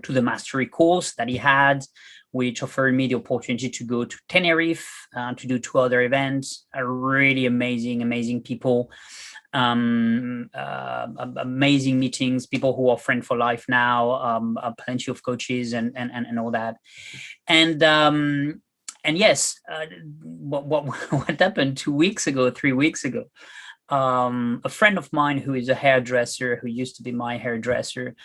mastery course that he had, which offered me the opportunity to go to Tenerife to do 2 other events. Really amazing people, amazing meetings, people who are friends for life now, plenty of coaches and all that. And yes, what happened 2 weeks ago, 3 weeks ago, a friend of mine who is a hairdresser, who used to be my hairdresser,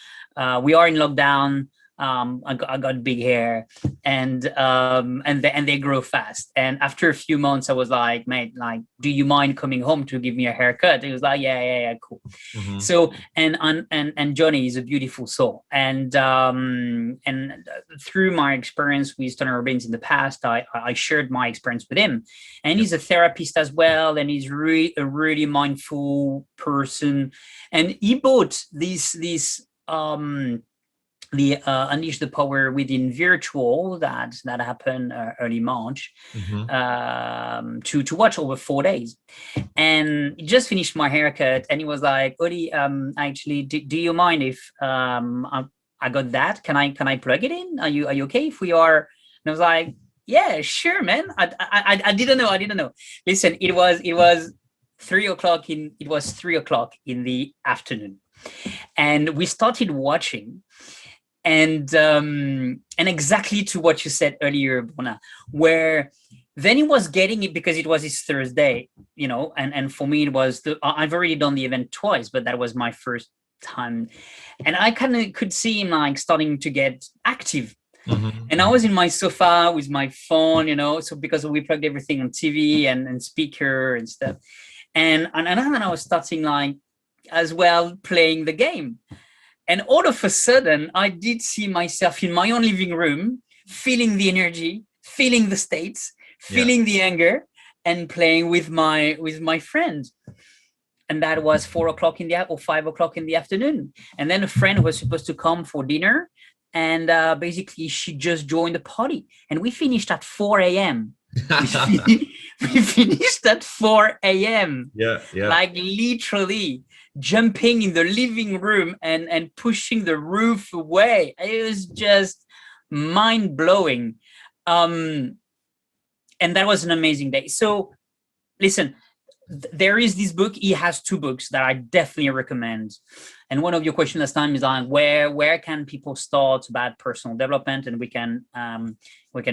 we are in lockdown. I got big hair, and they grow fast. And after a few months, I was like, mate, like, do you mind coming home to give me a haircut? He was like, yeah, cool. Mm-hmm. So and Johnny is a beautiful soul, and through my experience with Tony Robbins in the past, I shared my experience with him, and he's a therapist as well, and he's a really mindful person, and he bought the Unleash the Power Within virtual that happened early March, mm-hmm. To watch over 4 days. And he just finished my haircut, and he was like, Oli, actually, do you mind if I got that? Can I plug it in? Are you okay if we are? And I was like, yeah, sure, man. I didn't know. Listen, it was 3 o'clock in the afternoon, and we started watching. And exactly to what you said earlier, Borna, where then he was getting it because it was his Thursday, and for me it was I've already done the event twice, but that was my first time, and I kind of could see him like starting to get active. Mm-hmm. And I was in my sofa with my phone, so because we plugged everything on TV and speaker and stuff, and I was starting like as well playing the game. And all of a sudden, I did see myself in my own living room, feeling the energy, feeling the states, feeling the anger, and playing with my friend. And that was 4 o'clock or 5 o'clock in the afternoon. And then a friend was supposed to come for dinner, and basically she just joined the party. And we finished at 4 a.m. we finished at 4 a.m. Yeah. Like literally jumping in the living room and pushing the roof away. It was just mind-blowing. And that was an amazing day. So listen, there is this book. He has 2 books that I definitely recommend. And one of your questions last time is like, where can people start about personal development? And we can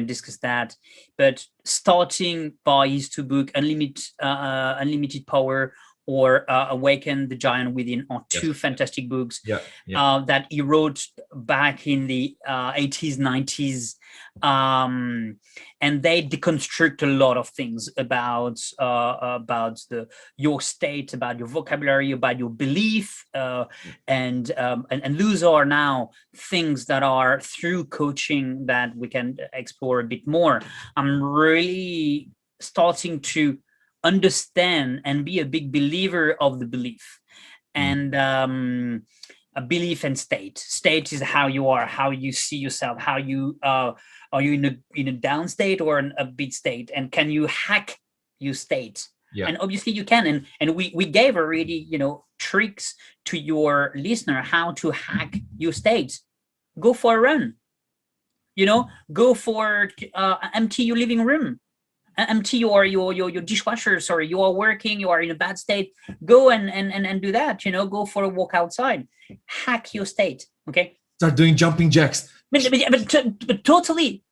discuss that. But starting by his 2 books, Unlimited Power or Awaken the Giant Within, are 2 fantastic books that he wrote back in the 80s, 90s. And they deconstruct a lot of things about your state, about your vocabulary, about your belief, and those are now things that are through coaching that we can explore a bit more. I'm really starting to understand and be a big believer of the belief, and a belief and state is how you are, how you see yourself, how you are you in a down state or an upbeat state, and can you hack your state? And obviously you can, and we gave already tricks to your listener how to hack your state. Go for a run, go for empty your living room, empty your dishwasher. Sorry, you are working, you are in a bad state, go and do that. Go for a walk outside, hack your state. Okay, start doing jumping jacks. But totally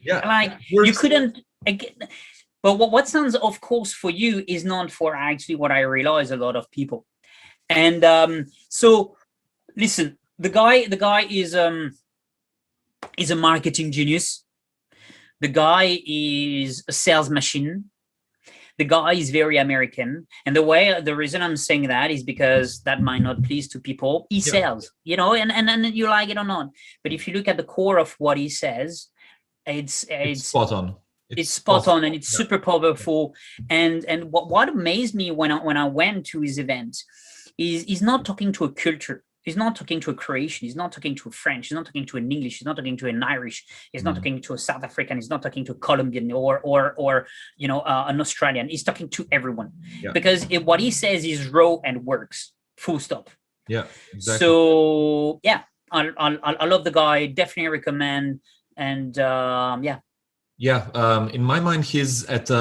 like you couldn't again. But what sounds of course for you is not for actually what I realize a lot of people. And so listen, the guy is a marketing genius. The guy is a sales machine. The guy is very American. And the reason I'm saying that is because that might not please to people. He sells, and you like it or not. But if you look at the core of what he says, it's spot on. It's spot on, and it's super powerful. And what amazed me when I went to his event is he's not talking to a culture. He's not talking to a Croatian. He's not talking to a French. He's not talking to an English. He's not talking to an Irish. He's not talking to a South African. He's not talking to a Colombian or an Australian. He's talking to everyone, because what he says is raw and works. Full stop. Yeah, exactly. So yeah, I love the guy. Definitely recommend. And in my mind, he's at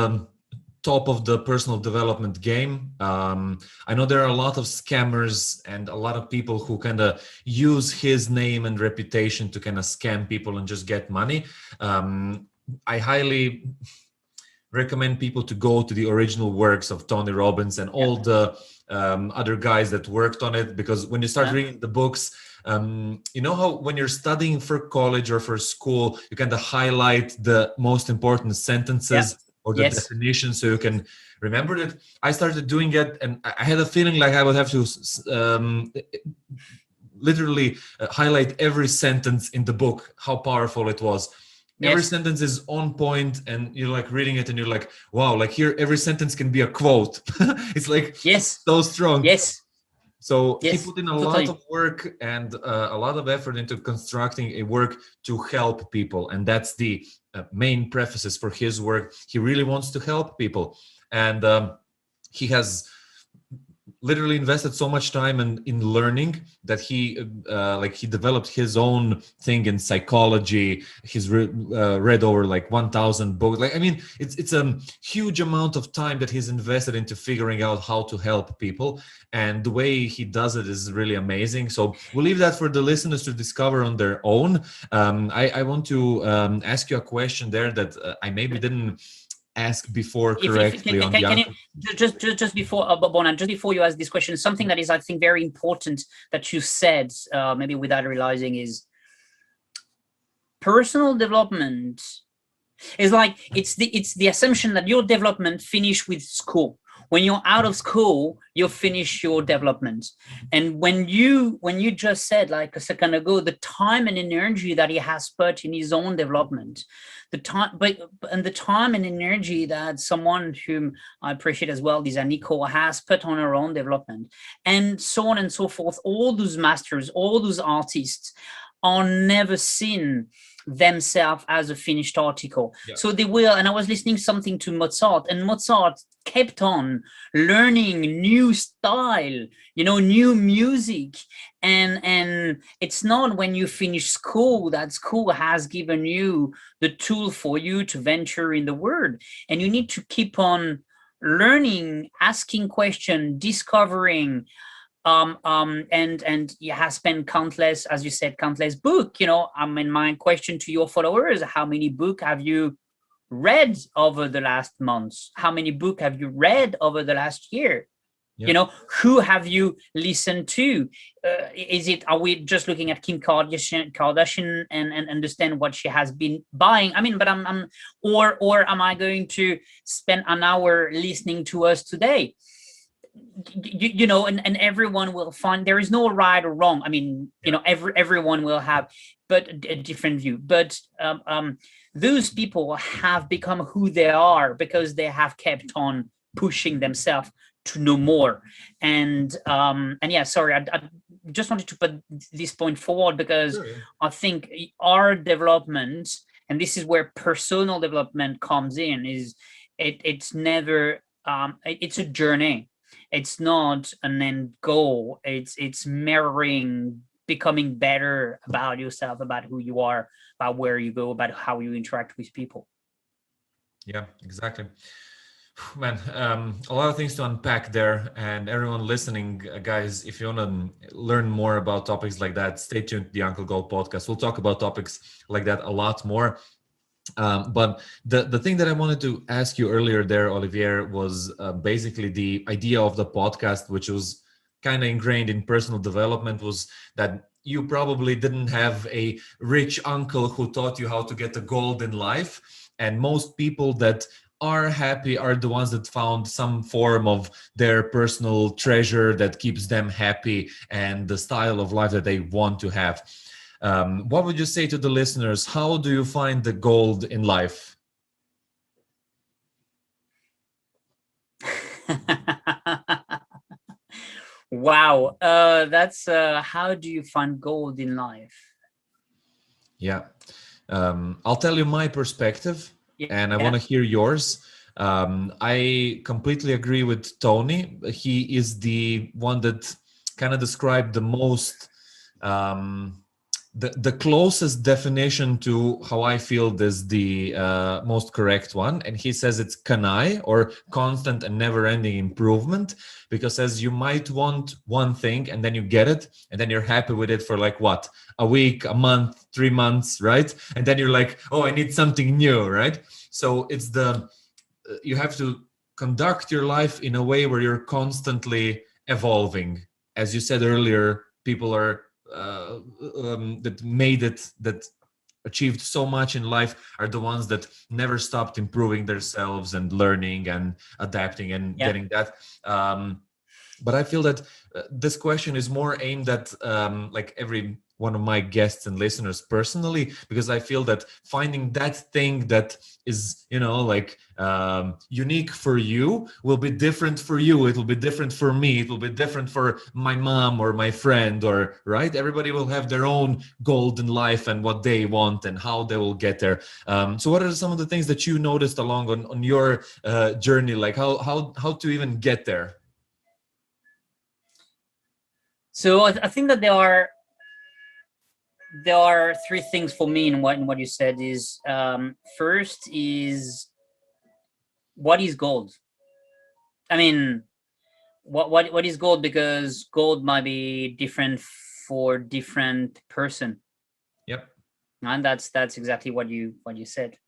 top of the personal development game. I know there are a lot of scammers and a lot of people who kind of use his name and reputation to kind of scam people and just get money. I highly recommend people to go to the original works of Tony Robbins and all the other guys that worked on it, because when you start reading the books, you know how when you're studying for college or for school, you kind of highlight the most important sentences or the definitions so you can remember it. I started doing it, and I had a feeling like I would have to literally highlight every sentence in the book, how powerful it was. Every sentence is on point, and you're like reading it and you're like, wow, like here every sentence can be a quote. It's like so strong. So he put in a lot of work and a lot of effort into constructing a work to help people. And that's the main prefaces for his work. He really wants to help people. And he has literally invested so much time in learning that he developed his own thing in psychology. He's read over like 1,000 books. Like, I mean, it's a huge amount of time that he's invested into figuring out how to help people, and the way he does it is really amazing. So we'll leave that for the listeners to discover on their own. I want to ask you a question there that I maybe didn't ask before correctly. Just before Borna, just before you ask this question, something that is, I think, very important that you said, maybe without realizing, is personal development is like it's the assumption that your development finish with school. When you're out of school, you finish your development. And when you just said like a second ago, the time and energy that he has put in his own development, the time and energy that someone whom I appreciate as well, this Aniko, has put on her own development, and so on and so forth, all those masters, all those artists are never seen themselves as a finished article. So they will, and I was listening something to Mozart, and Mozart kept on learning new style, new music, and it's not when you finish school that school has given you the tool for you to venture in the world, and you need to keep on learning, asking questions, discovering. And you have spent countless, as you said, countless book. My question to your followers: how many book have you read over the last months? How many book have you read over the last year? Who have you listened to? Are we just looking at Kim Kardashian and understand what she has been buying? I mean, but or am I going to spend an hour listening to us today? And everyone will find there is no right or wrong. I mean, everyone will have but a different view. But those people have become who they are because they have kept on pushing themselves to know more. And sorry, I just wanted to put this point forward because I think our development, and this is where personal development comes in, is it's never it's a journey. It's not an end goal. It's mirroring, becoming better about yourself, about who you are, about where you go, about how you interact with people. Yeah, exactly. Man, a lot of things to unpack there. And everyone listening, guys, if you want to learn more about topics like that, stay tuned to the Uncle Gold podcast. We'll talk about topics like that a lot more. But the thing that I wanted to ask you earlier there, Olivier, was basically the idea of the podcast, which was kind of ingrained in personal development, was that you probably didn't have a rich uncle who taught you how to get the gold in life. And most people that are happy are the ones that found some form of their personal treasure that keeps them happy and the style of life that they want to have. What would you say to the listeners? How do you find the gold in life? Wow. That's how do you find gold in life? Yeah. I'll tell you my perspective, and I Yeah. want to hear yours. I completely agree with Tony. He is the one that kind of described the most, the closest definition to how I feel is the most correct one. And he says it's kanai, or constant and never-ending improvement, because as you might want one thing and then you get it, and then you're happy with it for like what? A week, a month, 3 months, right? And then you're like, oh, I need something new, right? So it's you have to conduct your life in a way where you're constantly evolving. As you said earlier, people are that made it, that achieved so much in life, are the ones that never stopped improving themselves and learning and adapting and getting that. But I feel that this question is more aimed at like every one of my guests and listeners personally, because I feel that finding that thing that is, like unique for you will be different for you. It will be different for me. It will be different for my mom or my friend, or right. Everybody will have their own golden life and what they want and how they will get there. So what are some of the things that you noticed along on your journey? Like how to even get there? So I think that there are three things for me in what you said. Is first is, what is gold? I mean, what is gold? Because gold might be different for different person. Yep. And that's exactly what you said.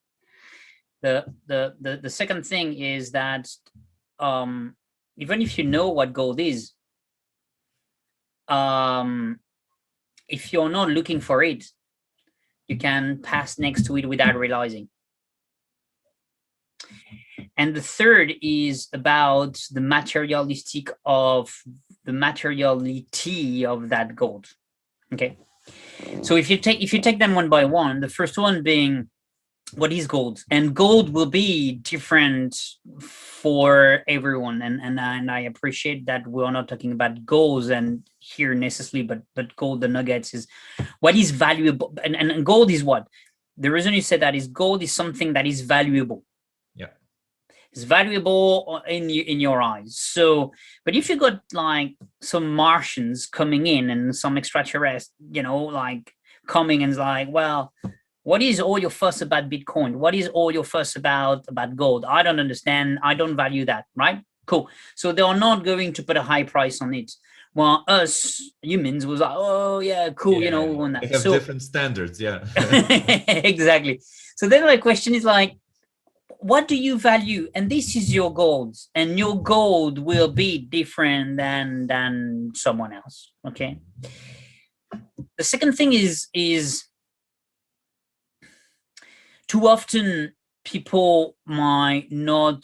The second thing is that even if you know what gold is, if you're not looking for it, you can pass next to it without realizing. And the third is about the materiality of that gold. Okay. So if you take them one by one, the first one being, what is gold? And gold will be different for everyone, and I appreciate that we're not talking about goals and here necessarily, but gold, the nuggets, is what is valuable. And gold is what? The reason you said that is gold is something that is valuable. Yeah, it's valuable in your eyes. So, but if you got like some Martians coming in and some extraterrestrials, like coming and like, well, what is all your fuss about Bitcoin? What is all your fuss about gold? I don't understand. I don't value that, right? Cool. So they are not going to put a high price on it. Well, us humans was like, oh yeah, cool, we want that. They have different standards, yeah. Exactly. So then my question is like, what do you value? And this is your gold, and your gold will be different than someone else. Okay. The second thing is too often people might not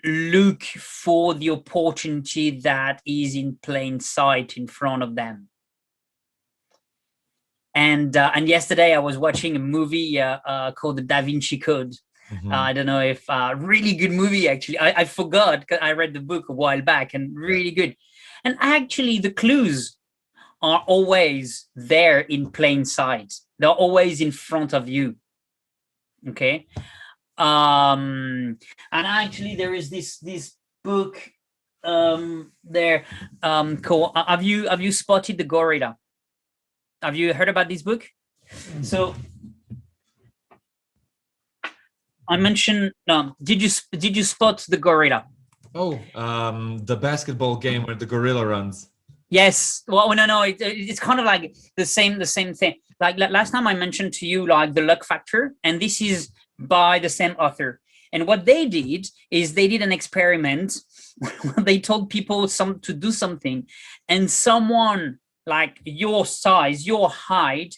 look for the opportunity that is in plain sight in front of them. And yesterday I was watching a movie called The Da Vinci Code. Mm-hmm. I don't know if really good movie, actually. I forgot, because I read the book a while back, and really good. And actually the clues are always there in plain sight. They're always in front of you. Okay. And actually there is this book there called, have you spotted the gorilla? Have you heard about this book? So I mentioned, did you spot the gorilla? Oh, the basketball game where the gorilla runs. Yes. Well, no, it's kind of like the same thing. Like last time I mentioned to you, like the luck factor, and this is by the same author. And what they did is they did an experiment. They told people to do something, and someone like your size, your height,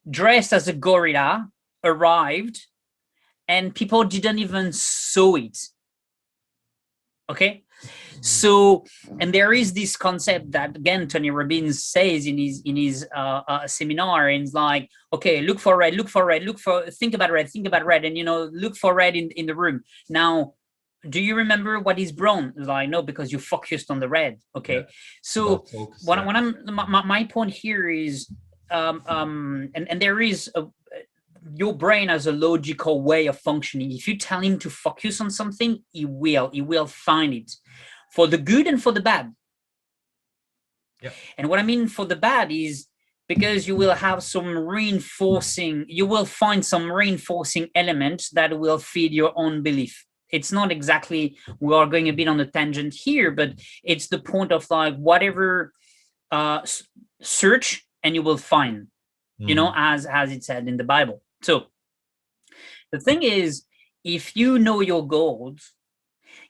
dressed as a gorilla arrived, and people didn't even saw it. Okay. So, and there is this concept that, again, Tony Robbins says in his seminar, and it's like, okay, look for red, think about red, and look for red in the room. Now, do you remember what is brown? Like, no, because you focused on the red. Okay. Yeah. So Focus, when yeah. my point here is, and there is your brain has a logical way of functioning. If you tell him to focus on something, he will find it, for the good and for the bad. Yeah. And what I mean for the bad is because you will have you will find some reinforcing elements that will feed your own belief. It's not exactly, we are going a bit on a tangent here, but it's the point of like, whatever, search and you will find, as it said in the Bible. So the thing is, if you know your goals,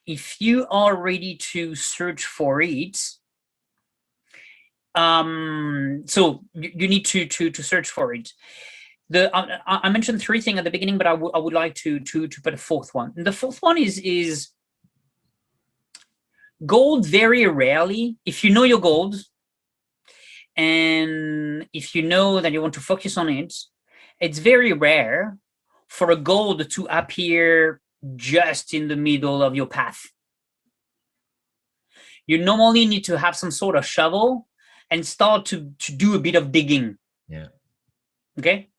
if you are ready to search for it, so you need to search for it. I mentioned 3 things at the beginning, but I would like to put a 4th one. And the 4th one is gold. Very rarely, if you know your goals and if you know that you want to focus on it, it's very rare for a gold to appear just in the middle of your path. You normally need to have some sort of shovel and start to do a bit of digging. Yeah. Okay.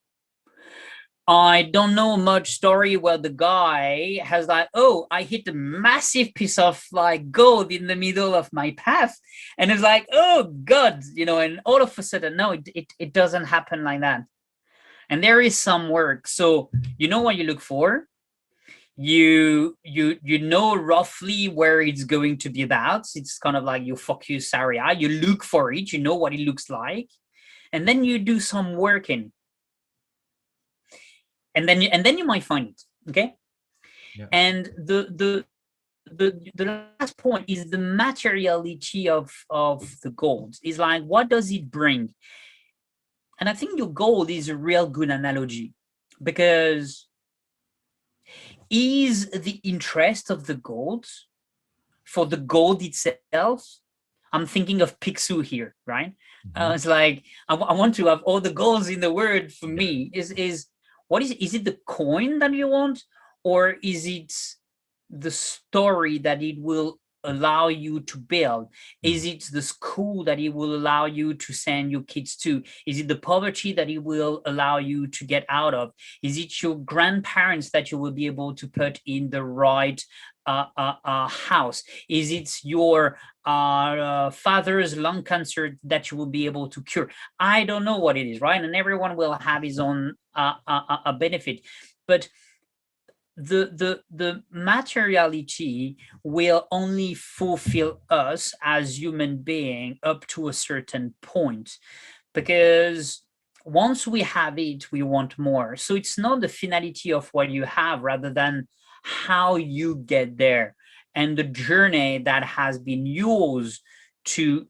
I don't know much story where the guy has like, oh, I hit a massive piece of like gold in the middle of my path, and it's like, oh God, and all of a sudden, no, it doesn't happen like that. And there is some work. So you know what you look for. You know roughly where it's going to be about. It's kind of like your focus area. You look for it. You know what it looks like, and then you do some working. And then you might find it. Okay. Yeah. And the last point is the materiality of the gold. Is like, what does it bring? And I think your gold is a real good analogy, because is the interest of the gold for the gold itself? I'm thinking of Picsou here, right? It's like, I want to have all the golds in the world for me. Is it the coin that you want, or is it the story that it will allow you to build? Is it the school that it will allow you to send your kids to? Is it the poverty that it will allow you to get out of? Is it your grandparents that you will be able to put in the right house? Is it your father's lung cancer that you will be able to cure? I don't know what it is, right? And everyone will have his own benefit, but the materiality will only fulfill us as human beings up to a certain point, because once we have it, we want more. So it's not the finality of what you have, rather than how you get there and the journey that has been yours to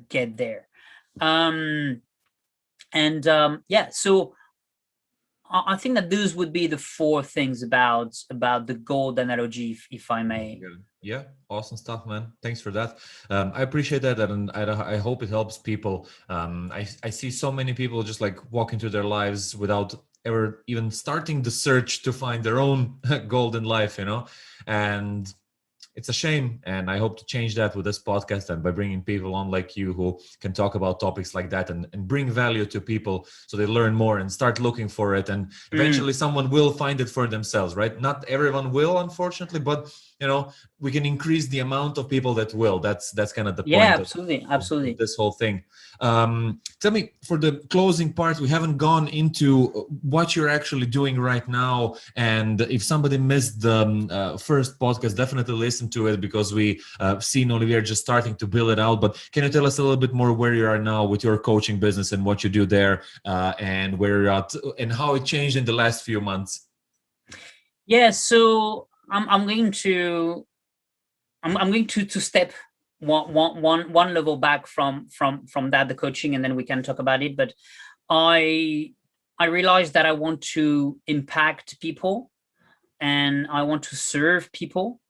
get there. So I think that those would be the 4 things about the gold analogy, if I may. Yeah, awesome stuff, man. Thanks for that. I appreciate that, and I hope it helps people. I see so many people just like walking through their lives without ever even starting the search to find their own gold in life, and it's a shame. And I hope to change that with this podcast and by bringing people on like you who can talk about topics like that and bring value to people so they learn more and start looking for it. And eventually someone will find it for themselves, right? Not everyone will, unfortunately, but we can increase the amount of people that will. That's kind of the point. Yeah, absolutely. Of this whole thing. Tell me, for the closing part, we haven't gone into what you're actually doing right now. And if somebody missed the first podcast, definitely listen to it, because we seen Olivier just starting to build it out. But can you tell us a little bit more where you are now with your coaching business and what you do there, and where you're at and how it changed in the last few months? Yeah, so I'm going to step one level back from that, the coaching, and then we can talk about it. But I realized that I want to impact people, and I want to serve people.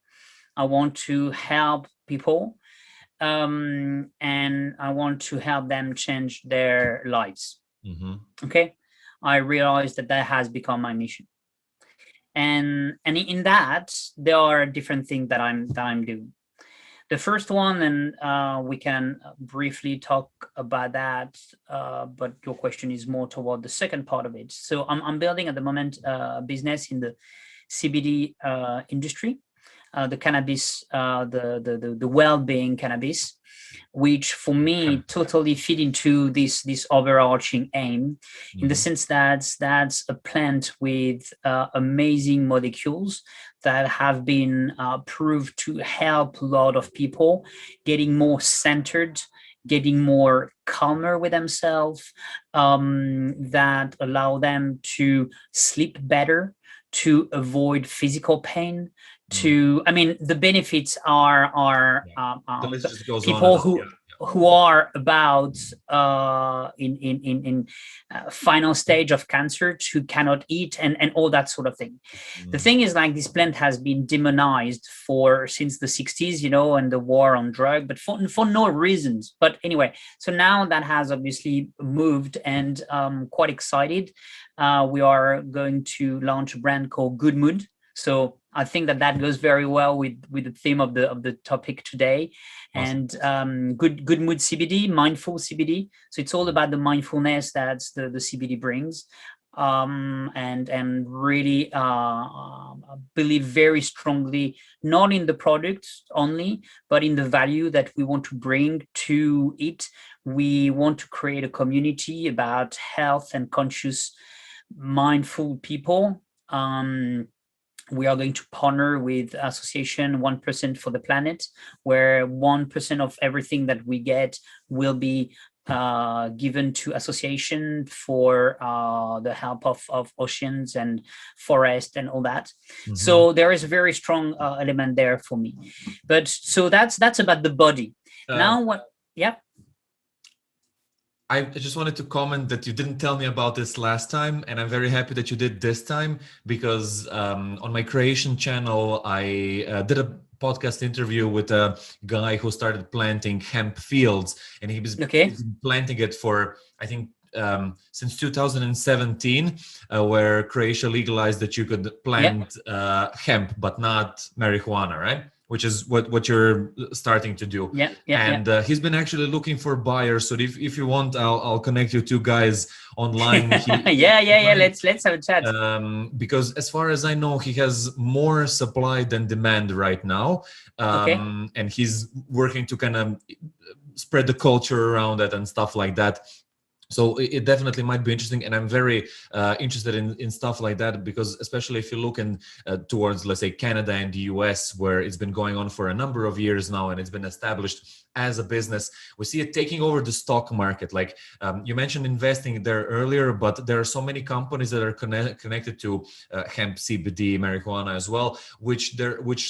I want to help people, and I want to help them change their lives. Okay, I realized that has become my mission. and in that there are different things that I'm doing. The first one, and we can briefly talk about that, but your question is more toward the second part of it. So I'm building at the moment a business in the CBD industry, the cannabis, the well-being cannabis, which for me totally fit into this overarching aim, in the sense that that's a plant with amazing molecules that have been proved to help a lot of people getting more centered, getting more calmer with themselves, that allow them to sleep better, to avoid physical pain, I mean, the benefits are The list just goes people on. who are about in final stage of cancer, who cannot eat, and all that sort of thing. The thing is, like, this plant has been demonized since the 60s, and the war on drug, but for no reasons. But anyway, so now that has obviously moved, and quite excited. We are going to launch a brand called Good Mood. So I think that goes very well with the theme of the topic today. Awesome. And good mood CBD, mindful CBD. So it's all about the mindfulness that the CBD brings, and really believe very strongly, not in the product only, but in the value that we want to bring to it. We want to create a community about health and conscious, mindful people. We are going to partner with association 1% for the Planet, where 1% of everything that we get will be given to association for the help of oceans and forest and all that. So there is a very strong element there for me. But so that's about the body. Now what? Yeah. I just wanted to comment that you didn't tell me about this last time, and I'm very happy that you did this time, because on my creation channel, I did a podcast interview with a guy who started planting hemp fields, and he's been planting it for, I think, since 2017, where Croatia legalized that you could plant hemp, but not marijuana, right? Which is what you're starting to do. He's been actually looking for buyers. So if you want, I'll connect you two guys online. Let's have a chat. Because as far as I know, he has more supply than demand right now. And he's working to kind of spread the culture around it and stuff like that. So it definitely might be interesting, and I'm very interested in stuff like that, because especially if you look towards, let's say, Canada and the US, where it's been going on for a number of years now, and it's been established as a business, we see it taking over the stock market. Like you mentioned investing there earlier, but there are so many companies that are connected to hemp, CBD, marijuana as well, which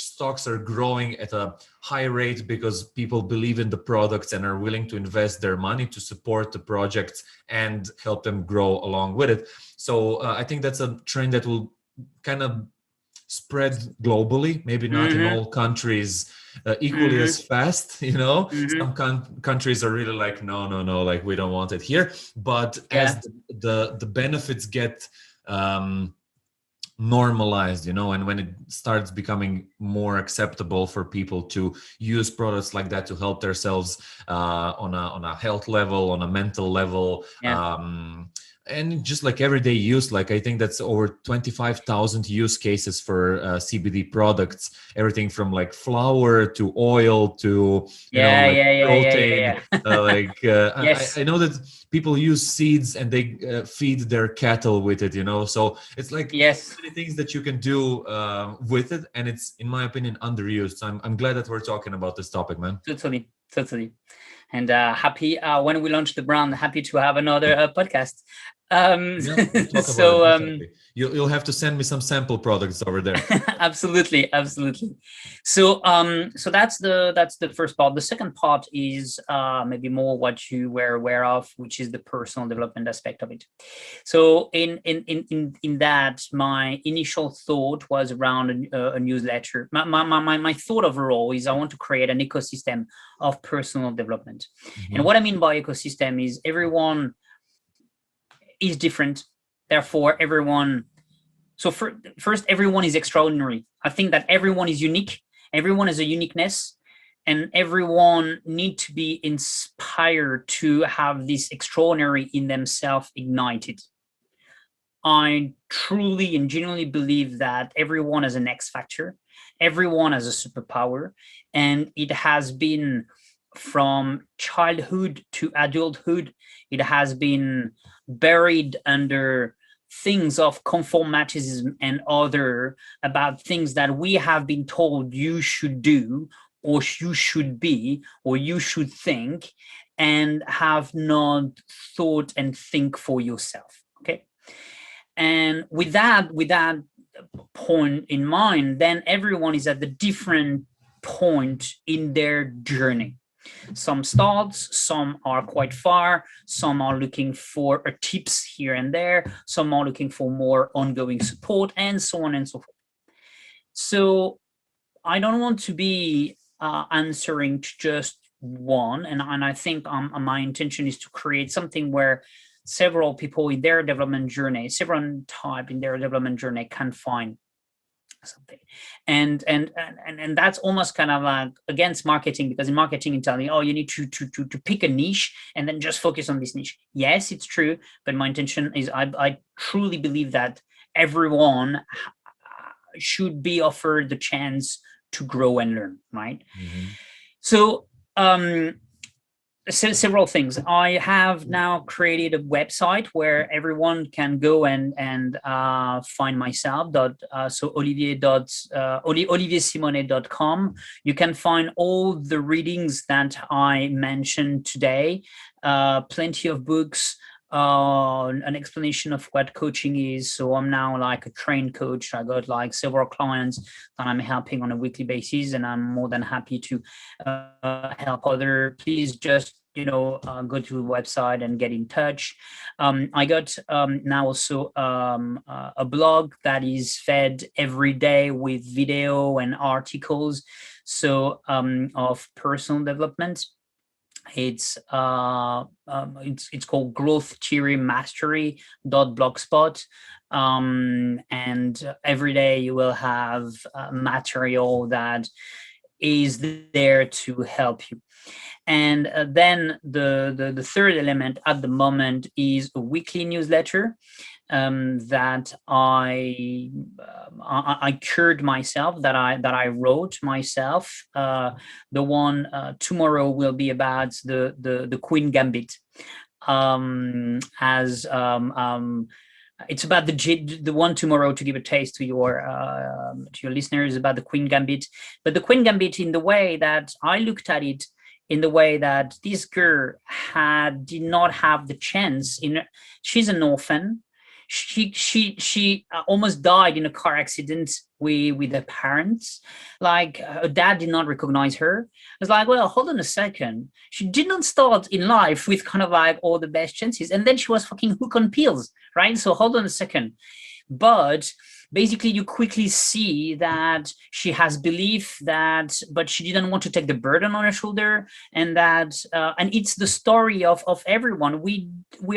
stocks are growing at a high rate because people believe in the products and are willing to invest their money to support the projects and help them grow along with it. So I think that's a trend that will kind of spread globally, maybe not in all countries equally as fast, Some countries are really like, no, like we don't want it here. But as the benefits get normalized, and when it starts becoming more acceptable for people to use products like that to help themselves on a health level, on a mental level, and just like everyday use, like I think that's over 25,000 use cases for CBD products, everything from like flour to oil to protein. I know that people use seeds and they feed their cattle with it, so it's like many things that you can do with it, and it's, in my opinion, underused. So I'm glad that we're talking about this topic, man. Totally. And happy when we launch the brand, happy to have another podcast. You'll have to send me some sample products over there. Absolutely. So that's the first part. The second part is maybe more what you were aware of, which is the personal development aspect of it. So in that, my initial thought was around a newsletter. My thought overall is I want to create an ecosystem of personal development. And what I mean by ecosystem is everyone is different. Therefore, everyone So first, everyone is extraordinary. I think that everyone is unique. Everyone has a uniqueness, and everyone need to be inspired to have this extraordinary in themselves ignited. I truly and genuinely believe that everyone has an X factor. Everyone has a superpower, and it has been from childhood to adulthood. It has been buried under things of conformatism and other, about things that we have been told you should do, or you should be, or you should think, and have not thought and think for yourself. Okay. And with that point in mind, then everyone is at the different point in their journey. Some starts, some are quite far, some are looking for tips here and there, some are looking for more ongoing support, and so on and so forth. So I don't want to be answering to just one, and I think my intention is to create something where several people in their development journey, several type in their development journey, can find something. And that's almost kind of like against marketing, because in marketing you tell me, oh, you need to pick a niche and then just focus on this niche. Yes, it's true, but my intention is I truly believe that everyone should be offered the chance to grow and learn, right? So several things. I have now created a website where everyone can go and find myself. So oliviersimonnet.com. You can find all the readings that I mentioned today, plenty of books, an explanation of what coaching is. So I'm now like a trained coach. I got like several clients that I'm helping on a weekly basis, and I'm more than happy to help other. Please just go to the website and get in touch. I got now also a blog that is fed every day with video and articles, so of personal development. It's called growththeorymastery.blogspot, and every day you will have material that is there to help you. And then the third element at the moment is a weekly newsletter that I cured myself, that I wrote myself. The one tomorrow will be about the Queen Gambit. It's about the one tomorrow, to give a taste to your listeners, about the Queen Gambit. But the Queen Gambit, in the way that I looked at it, in the way that this girl did not have the chance. She's an orphan. She almost died in a car accident with her parents. Like, her dad did not recognize her. I was like, well, hold on a second. She did not start in life with kind of like all the best chances, and then she was fucking hooked on pills, right? So hold on a second. But basically, you quickly see that she has belief but she didn't want to take the burden on her shoulder, and and it's the story of everyone. We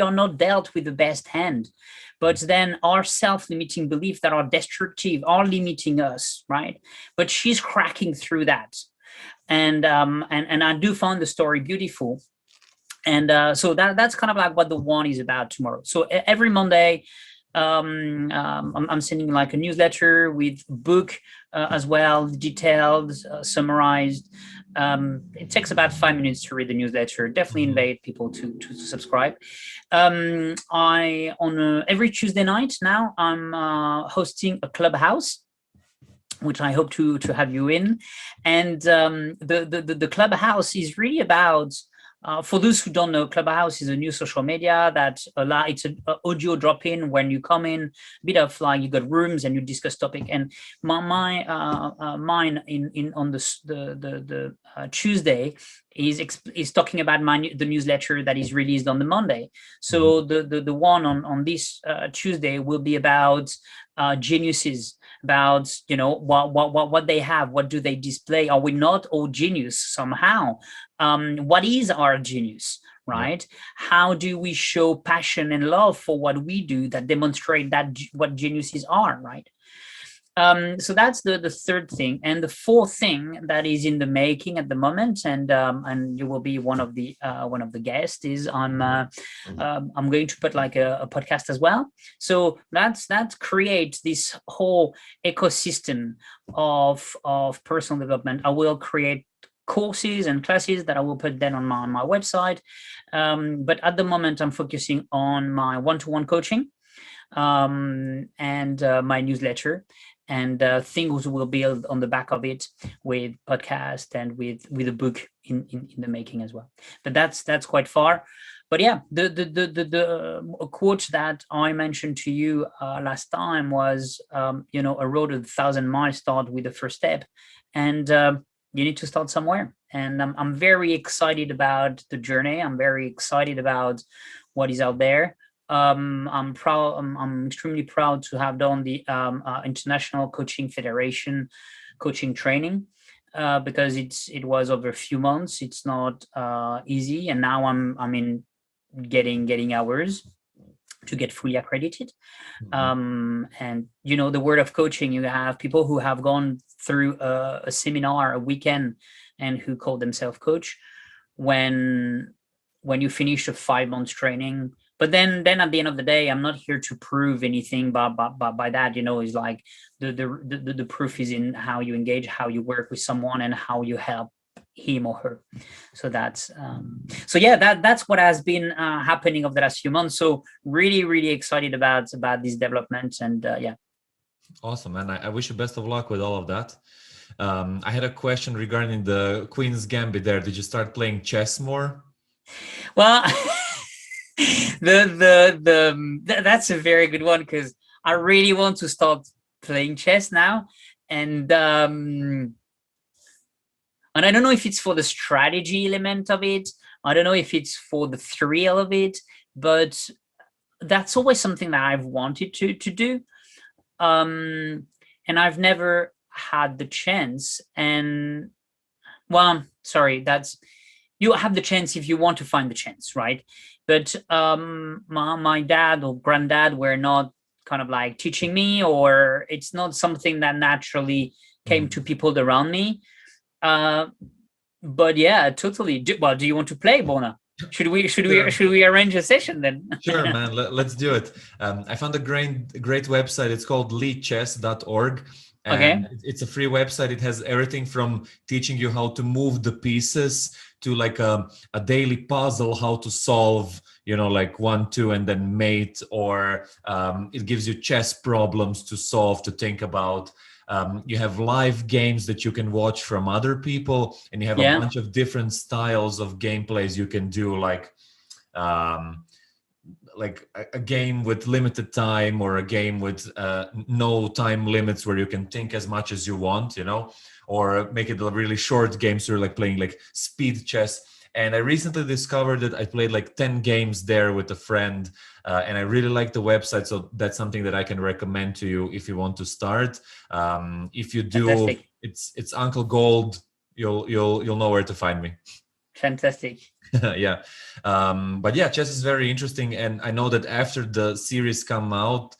are not dealt with the best hand, but then our self-limiting beliefs that are destructive are limiting us, right? But she's cracking through that, and I do find the story beautiful. And so that's kind of like what the one is about tomorrow. So every Monday, I'm sending like a newsletter with a book as well, detailed, summarized. It takes about 5 minutes to read the newsletter. Definitely invite people to subscribe. Every Tuesday night now, I'm hosting a clubhouse, which I hope to have you in. And the clubhouse is really about, for those who don't know, Clubhouse is a new social media that it's an audio drop-in when you come in, a bit of like you got rooms and you discuss topic. And mine on the Tuesday is talking about the newsletter that is released on the Monday. So the one on this Tuesday will be about geniuses, about what they have, what do they display? Are we not all genius somehow? What is our genius, right? How do we show passion and love for what we do that demonstrate that what geniuses are, right? So that's the third thing. And the fourth thing that is in the making at the moment, and you will be one of the guests, is I'm going to put like a podcast as well. So that creates this whole ecosystem of personal development. I will create courses and classes that I will put then on my website. But at the moment, I'm focusing on my one-to-one coaching and my newsletter. And things will build on the back of it with podcast and with a book in the making as well. But that's quite far. But yeah, the quote that I mentioned to you last time was, a road of 1,000 miles start with the first step, and you need to start somewhere. And I'm very excited about the journey. I'm very excited about what is out there. I'm proud. I'm extremely proud to have done the International Coaching Federation coaching training because it was over a few months. It's not easy, and now I'm in getting hours to get fully accredited. And the world of coaching, you have people who have gone through a seminar, a weekend, and who call themselves coach. When you finish a 5 months training. But then at the end of the day, I'm not here to prove anything by that, is like the proof is in how you engage, how you work with someone, and how you help him or her. So that's that's what has been happening over the last few months. So really, really excited about this development, and Awesome, man. I wish you best of luck with all of that. I had a question regarding the Queen's Gambit there. Did you start playing chess more? Well, that's a very good one, because I really want to start playing chess now, and I don't know if it's for the strategy element of it. I don't know if it's for the thrill of it, but that's always something that I've wanted to do, and I've never had the chance. And well, sorry, you have the chance if you want to find the chance, right? But my dad or granddad were not kind of like teaching me, or it's not something that naturally came to people around me. But yeah, totally. Do you want to play, Borna? Should we arrange a session then? Sure, man. Let's do it. I found a great website. It's called leechess.org. And it's a free website. It has everything from teaching you how to move the pieces to like a daily puzzle, how to solve, like 1, 2, and then mate, or it gives you chess problems to solve, to think about. You have live games that you can watch from other people, and you have a bunch of different styles of gameplays you can do, like a game with limited time, or a game with no time limits where you can think as much as you want, or make it a really short game, so you're like playing like speed chess. And I recently discovered that I played like 10 games there with a friend, and I really like the website. So that's something that I can recommend to you if you want to start. If you do, Fantastic. It's Uncle Gold. You'll know where to find me. Fantastic. Yeah. But yeah, chess is very interesting. And I know that after the series came out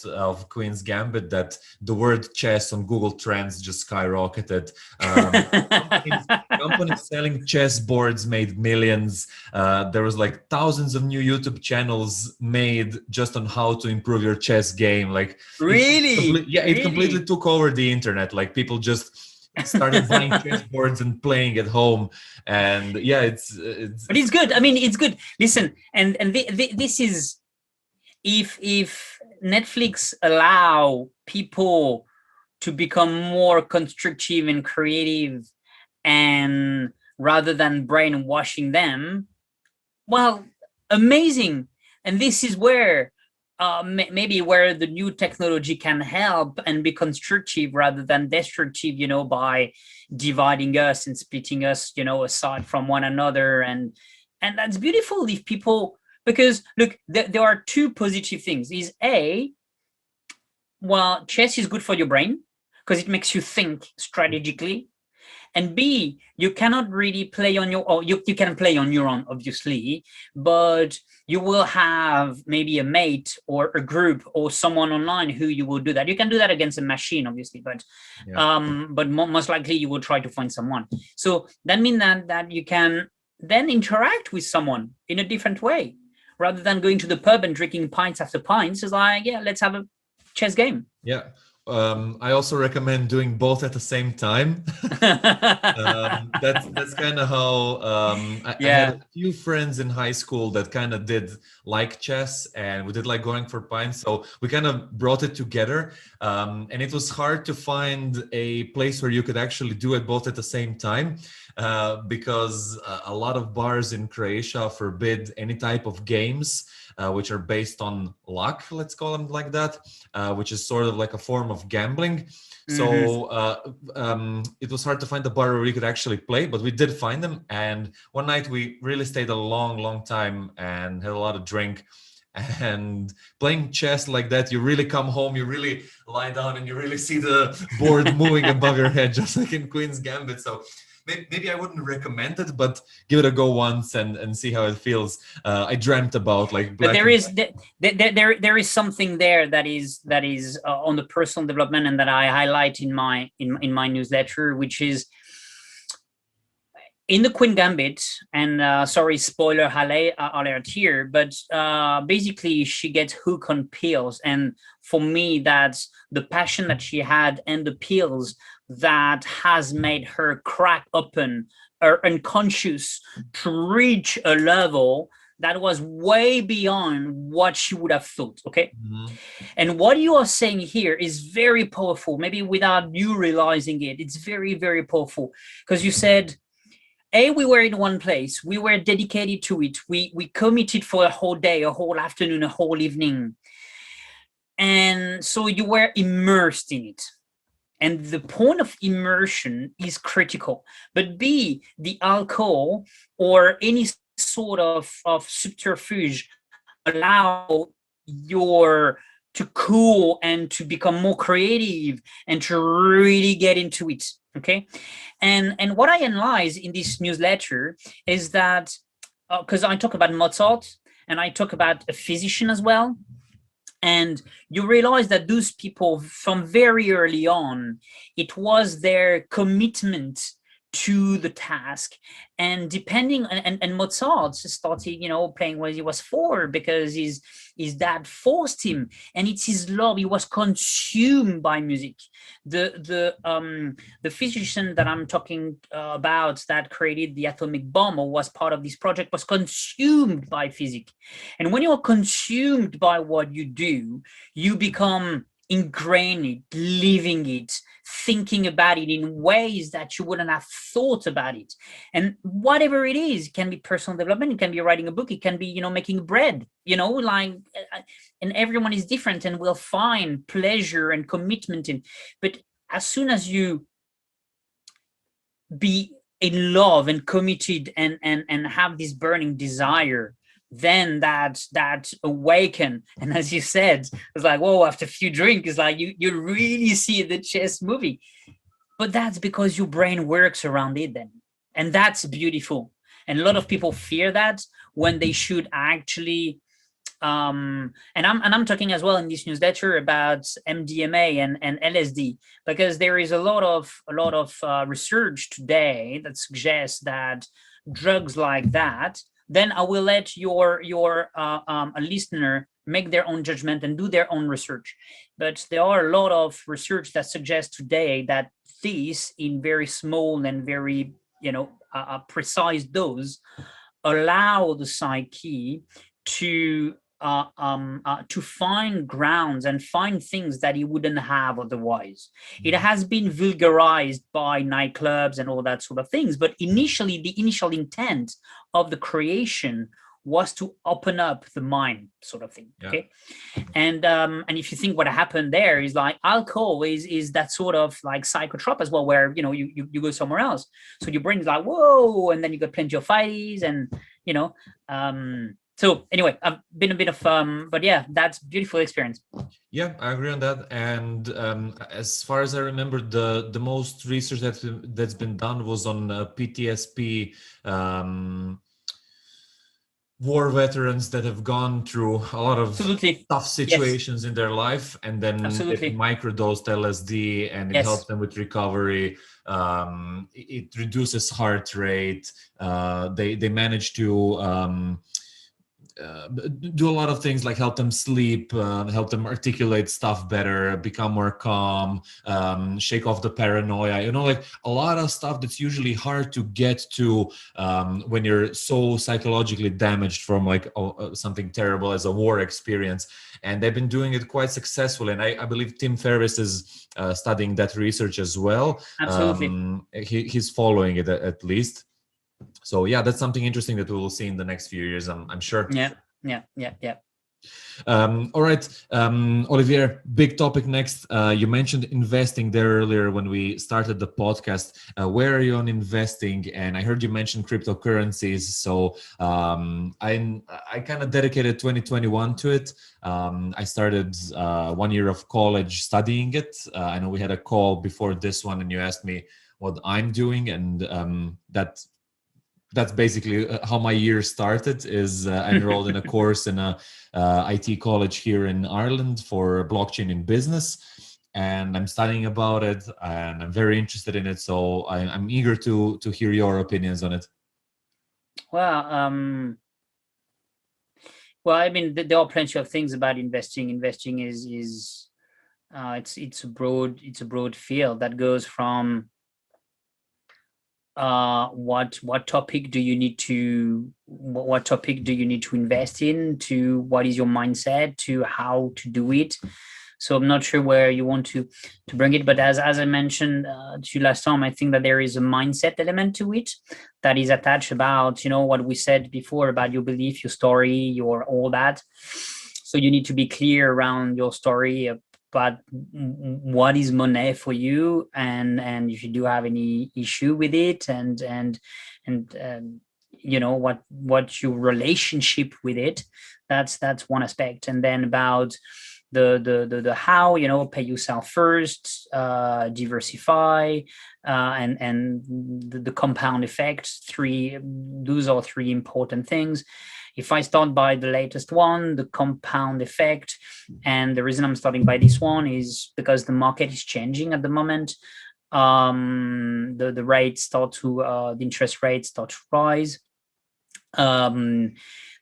of Queen's Gambit, that the word chess on Google Trends just skyrocketed. Companies selling chess boards made millions. There was like thousands of new YouTube channels made just on how to improve your chess game. Like really? It completely took over the internet. Like people just started buying chessboards and playing at home, and but it's good. I mean, it's good. Listen, and this is, if Netflix allow people to become more constructive and creative, and rather than brainwashing them, well, amazing. And this is where maybe where the new technology can help and be constructive rather than destructive, by dividing us and splitting us, aside from one another. And that's beautiful if people, because look, there are two positive things. Is chess is good for your brain because it makes you think strategically. And B, you cannot really play on your, or you can play on your own, obviously, but you will have maybe a mate or a group or someone online who you will do that. You can do that against a machine, obviously, but most likely you will try to find someone. So that means that you can then interact with someone in a different way, rather than going to the pub and drinking pints after pints. It's like, yeah, let's have a chess game. Yeah. I also recommend doing both at the same time. That's kind of how I had a few friends in high school that kind of did like chess, and we did like going for pints. So we kind of brought it together, and it was hard to find a place where you could actually do it both at the same time, because a lot of bars in Croatia forbid any type of games which are based on luck, let's call them like that, which is sort of like a form of gambling. So it was hard to find a bar where we could actually play, but we did find them. And one night we really stayed a long time and had a lot of drink. And playing chess like that, you really come home, you really lie down and you really see the board moving above your head, just like in Queen's Gambit. So maybe I wouldn't recommend it, but give it a go once and see how it feels. I dreamt about like black. But there is something there that is on the personal development, and that I highlight in my newsletter, which is in the Queen Gambit. And sorry, spoiler alert here, but basically she gets hooked on pills, and for me, that's the passion that she had and the pills that has made her crack open her unconscious to reach a level that was way beyond what she would have thought. Okay. And what you are saying here is very powerful, maybe without you realizing it. It's very, very powerful, because you said, we were in one place, we were dedicated to it, we committed for a whole day, a whole afternoon, a whole evening, and so you were immersed in it. And the point of immersion is critical. But B, the alcohol or any sort of subterfuge allow to cool and to become more creative and to really get into it. Okay. And what I analyze in this newsletter is that, because I talk about Mozart and I talk about a physician as well. And you realize that those people from very early on, it was their commitment to the task. And depending, and Mozart started, playing when he was 4 because his dad forced him, and it's his love. He was consumed by music. The physician that I'm talking about that created the atomic bomb or was part of this project was consumed by physics. And when you're consumed by what you do, you become ingrained it, living it, thinking about it in ways that you wouldn't have thought about it. And whatever it is, it can be personal development, it can be writing a book, it can be, making bread, and everyone is different and will find pleasure and commitment in. But as soon as you be in love and committed and have this burning desire, then that awaken. And as you said, it's like, whoa, after a few drinks, it's like you really see the chess movie. But that's because your brain works around it then. And that's beautiful. And a lot of people fear that when they should actually and I'm talking as well in this newsletter about MDMA and LSD, because there is a lot of research today that suggests that drugs like that, then I will let your a listener make their own judgment and do their own research. But there are a lot of research that suggests today that these, in very small and very precise dose, allow the psyche to find grounds and find things that he wouldn't have otherwise. It has been vulgarized by nightclubs and all that sort of things, but initially the initial intent of the creation was to open up the mind, sort of thing. Yeah. Okay. And if you think what happened there is like alcohol is that sort of like psychotrop as well, where you go somewhere else, so your brain is like, whoa, and then you got plenty of fights and So anyway, I've been a bit of but yeah, that's beautiful experience. Yeah, I agree on that. And as far as I remember, the most research that's been done was on PTSP. War veterans that have gone through a lot of Absolutely. tough Yes. situations in their life, and then Absolutely. they microdosed LSD, and it Yes. helped them with recovery. It reduces heart rate. They manage to do a lot of things like help them sleep, help them articulate stuff better, become more calm, shake off the paranoia, like a lot of stuff that's usually hard to get to when you're so psychologically damaged from like something terrible as a war experience. And they've been doing it quite successfully. And I believe Tim Ferriss is studying that research as well. Absolutely. He's following it at least. So yeah, that's something interesting that we will see in the next few years, I'm sure. Yeah. All right, Olivier, big topic next. You mentioned investing there earlier when we started the podcast. Where are you on investing? And I heard you mention cryptocurrencies. So I kind of dedicated 2021 to it. I started 1 year of college studying it. I know we had a call before this one, and you asked me what I'm doing, and that's basically how my year started. Is I enrolled in a course in a IT college here in Ireland for blockchain in business, and I'm studying about it, and I'm very interested in it. So I'm eager to hear your opinions on it. Well, I mean, there are plenty of things about investing. Investing is it's a broad field that goes from what topic do you need to invest in, to what is your mindset, to how to do it. So I'm not sure where you want to bring it, but as I mentioned to you last time, I think that there is a mindset element to it that is attached about what we said before about your belief, your story, your all that. So you need to be clear around your story, but what is money for you, and if you do have any issue with it, and what your relationship with it, that's one aspect. And then about the how, pay yourself first, diversify, and the compound effect. Those are three important things. If I start by the latest one, the compound effect, and the reason I'm starting by this one is because the market is changing at the moment. The rates the interest rates start to rise.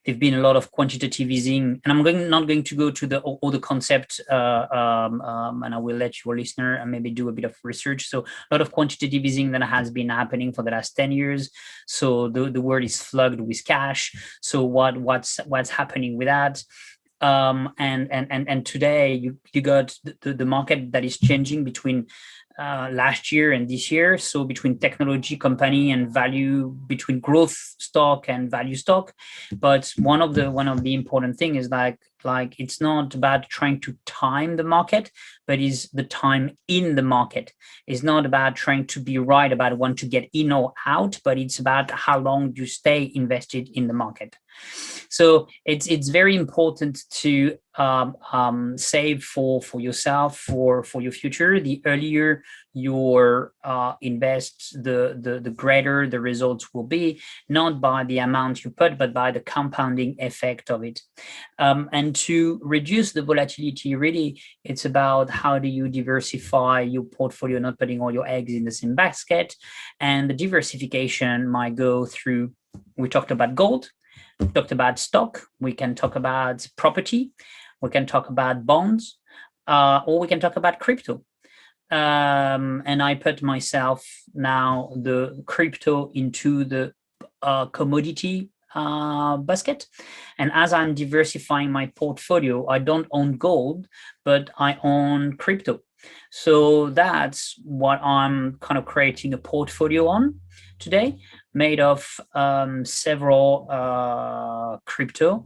There've been a lot of quantitative easing, and I'm not going to go to all the concepts, and I will let your listener maybe do a bit of research. So a lot of quantitative easing that has been happening for the last 10 years. So the world is flooded with cash. So what's happening with that? And today you got the market that is changing between last year and this year. So between technology company and value, between growth stock and value stock. But one of the important thing is like it's not about trying to time the market, but is the time in the market. It's not about trying to be right about when to get in or out, but it's about how long you stay invested in the market. So it's very important to save for yourself, for your future. The earlier you invest, the greater the results will be, not by the amount you put, but by the compounding effect of it. And to reduce the volatility, really, it's about how do you diversify your portfolio, not putting all your eggs in the same basket. And the diversification might go through, we talked about gold, we talked about stock, we can talk about property, we can talk about bonds, or we can talk about crypto. And I put myself now the crypto into the commodity basket. And as I'm diversifying my portfolio, I don't own gold, but I own crypto. So that's what I'm kind of creating a portfolio on today, made of several crypto.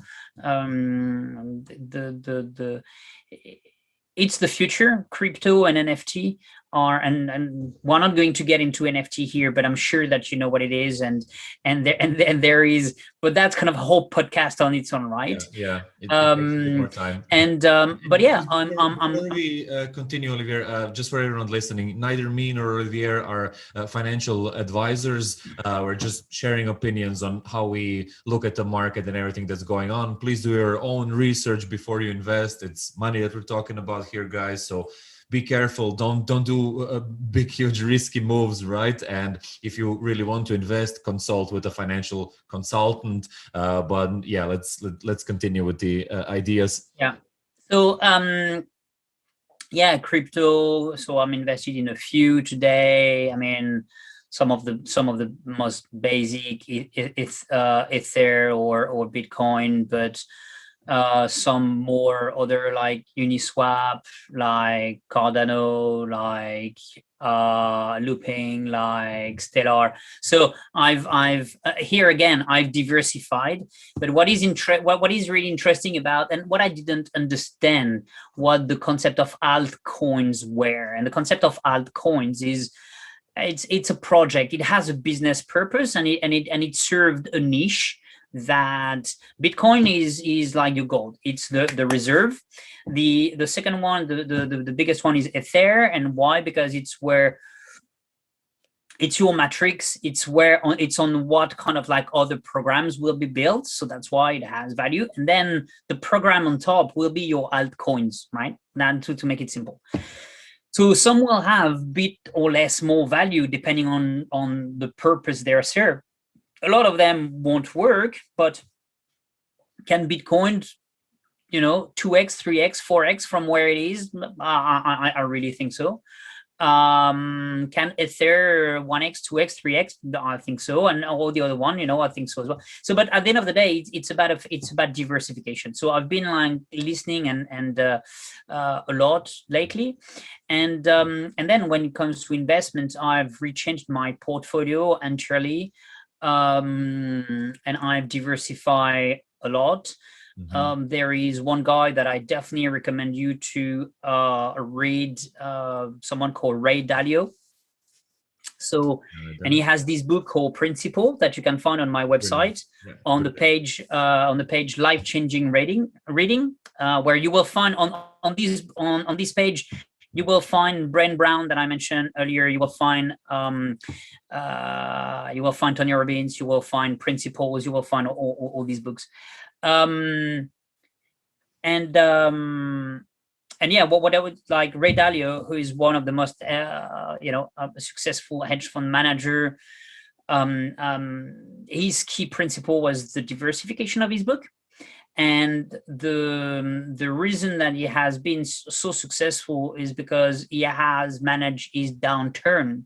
It's the future. Crypto and NFT are, and we're not going to get into NFT here, but I'm sure that you know what it is, and there is, but that's kind of a whole podcast on its own, right? Yeah. It takes a bit more time. But yeah, before we continue, Olivier, just for everyone listening, neither me nor Olivier are financial advisors. We're just sharing opinions on how we look at the market and everything that's going on. Please do your own research before you invest. It's money that we're talking about here, guys. So be careful. Don't do big, huge, risky moves, right? And if you really want to invest, consult with a financial consultant. But yeah, let's continue with the ideas. Yeah. So yeah, crypto. So I'm invested in a few today. I mean, some of the most basic Ether or Bitcoin, but some more other like Uniswap, like Cardano, like Looping, like Stellar. So I've here again I've diversified. But what is really interesting about, and what I didn't understand, what the concept of altcoins were, and the concept of altcoins is it's a project. It has a business purpose, and it served a niche. That Bitcoin is like your gold. It's the reserve. The second one, the biggest one, is Ether. And why? Because it's where it's your matrix. It's on what kind of like other programs will be built. So that's why it has value. And then the program on top will be your altcoins, right? Now to make it simple. So some will have bit or less more value depending on the purpose they're served. A lot of them won't work, but can Bitcoin, 2x, 3x, 4x from where it is? I really think so. Can Ether 1x, 2x, 3x? I think so, and all the other one, I think so as well. So, but at the end of the day, it's about diversification. So I've been like listening and a lot lately, and then when it comes to investments, I've rechanged my portfolio entirely. And I've diversified a lot. Mm-hmm. There is one guy that I definitely recommend you to read, someone called Ray Dalio. So, and he has this book called Principle that you can find on my website. Yeah. on the page Life-Changing Reading, where you will find on this page. You will find Brent Brown that I mentioned earlier. You will find Tony Robbins. You will find Principles. You will find all these books, and yeah, what I would like, Ray Dalio, who is one of the most successful hedge fund manager. His key principle was the diversification of his book. And the reason that he has been so successful is because he has managed his downturn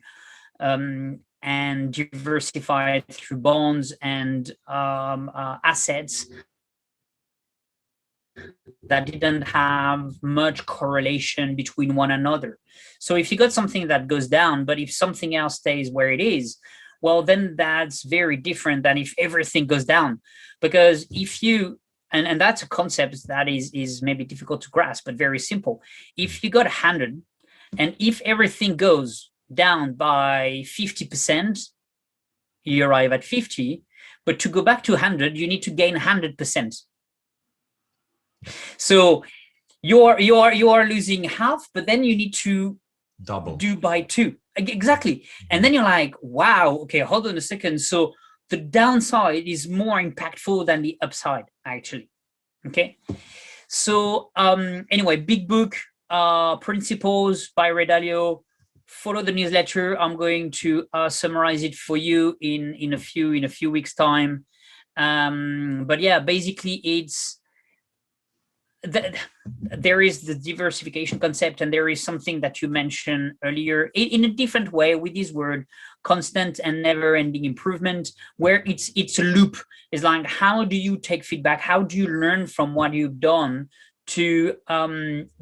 and diversified through bonds and assets that didn't have much correlation between one another. So if you got something that goes down, but if something else stays where it is, well, then that's very different than if everything goes down. Because if you And that's a concept that is maybe difficult to grasp, but very simple. If you got 100, and if everything goes down by 50%, you arrive at 50. But to go back to 100, you need to gain 100%. So you are losing half, but then you need to do by 2. Exactly. And then you're like, wow, okay, hold on a second. So the downside is more impactful than the upside, actually. Okay. So anyway, big book, Principles by Ray Dalio. Follow the newsletter. I'm going to summarize it for you in a few weeks' time. But yeah, basically it's there is the diversification concept, and there is something that you mentioned earlier in a different way with this word, constant and never-ending improvement, where it's a loop. It's like, how do you take feedback? How do you learn from what you've done to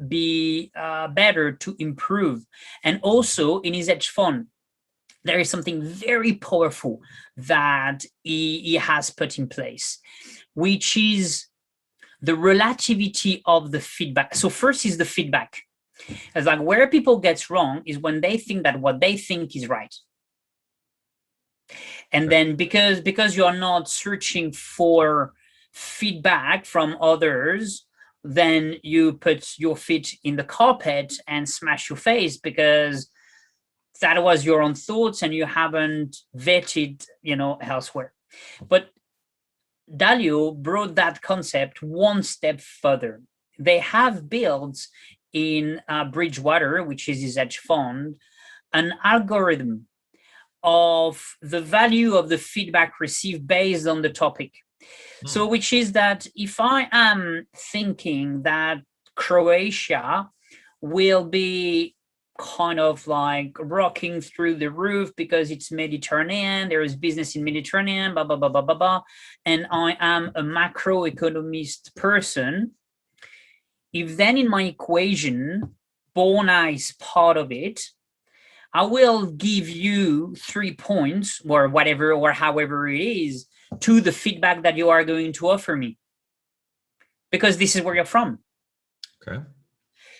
be better, to improve? And also in his hedge fund, there is something very powerful that he has put in place, which is the relativity of the feedback. So first is the feedback. It's like where people get wrong is when they think that what they think is right. And then because you're not searching for feedback from others, then you put your feet in the carpet and smash your face because that was your own thoughts and you haven't vetted, elsewhere. But Dalio brought that concept one step further. They have built in Bridgewater, which is his hedge fund, an algorithm of the value of the feedback received based on the topic. So which is that if I am thinking that Croatia will be kind of like rocking through the roof because it's Mediterranean, there is business in Mediterranean, blah, blah, blah, blah, blah, blah, and I am a macroeconomist person, if then in my equation, Borna is part of it, I will give you 3 points or whatever, or however it is, to the feedback that you are going to offer me, because this is where you're from. Okay.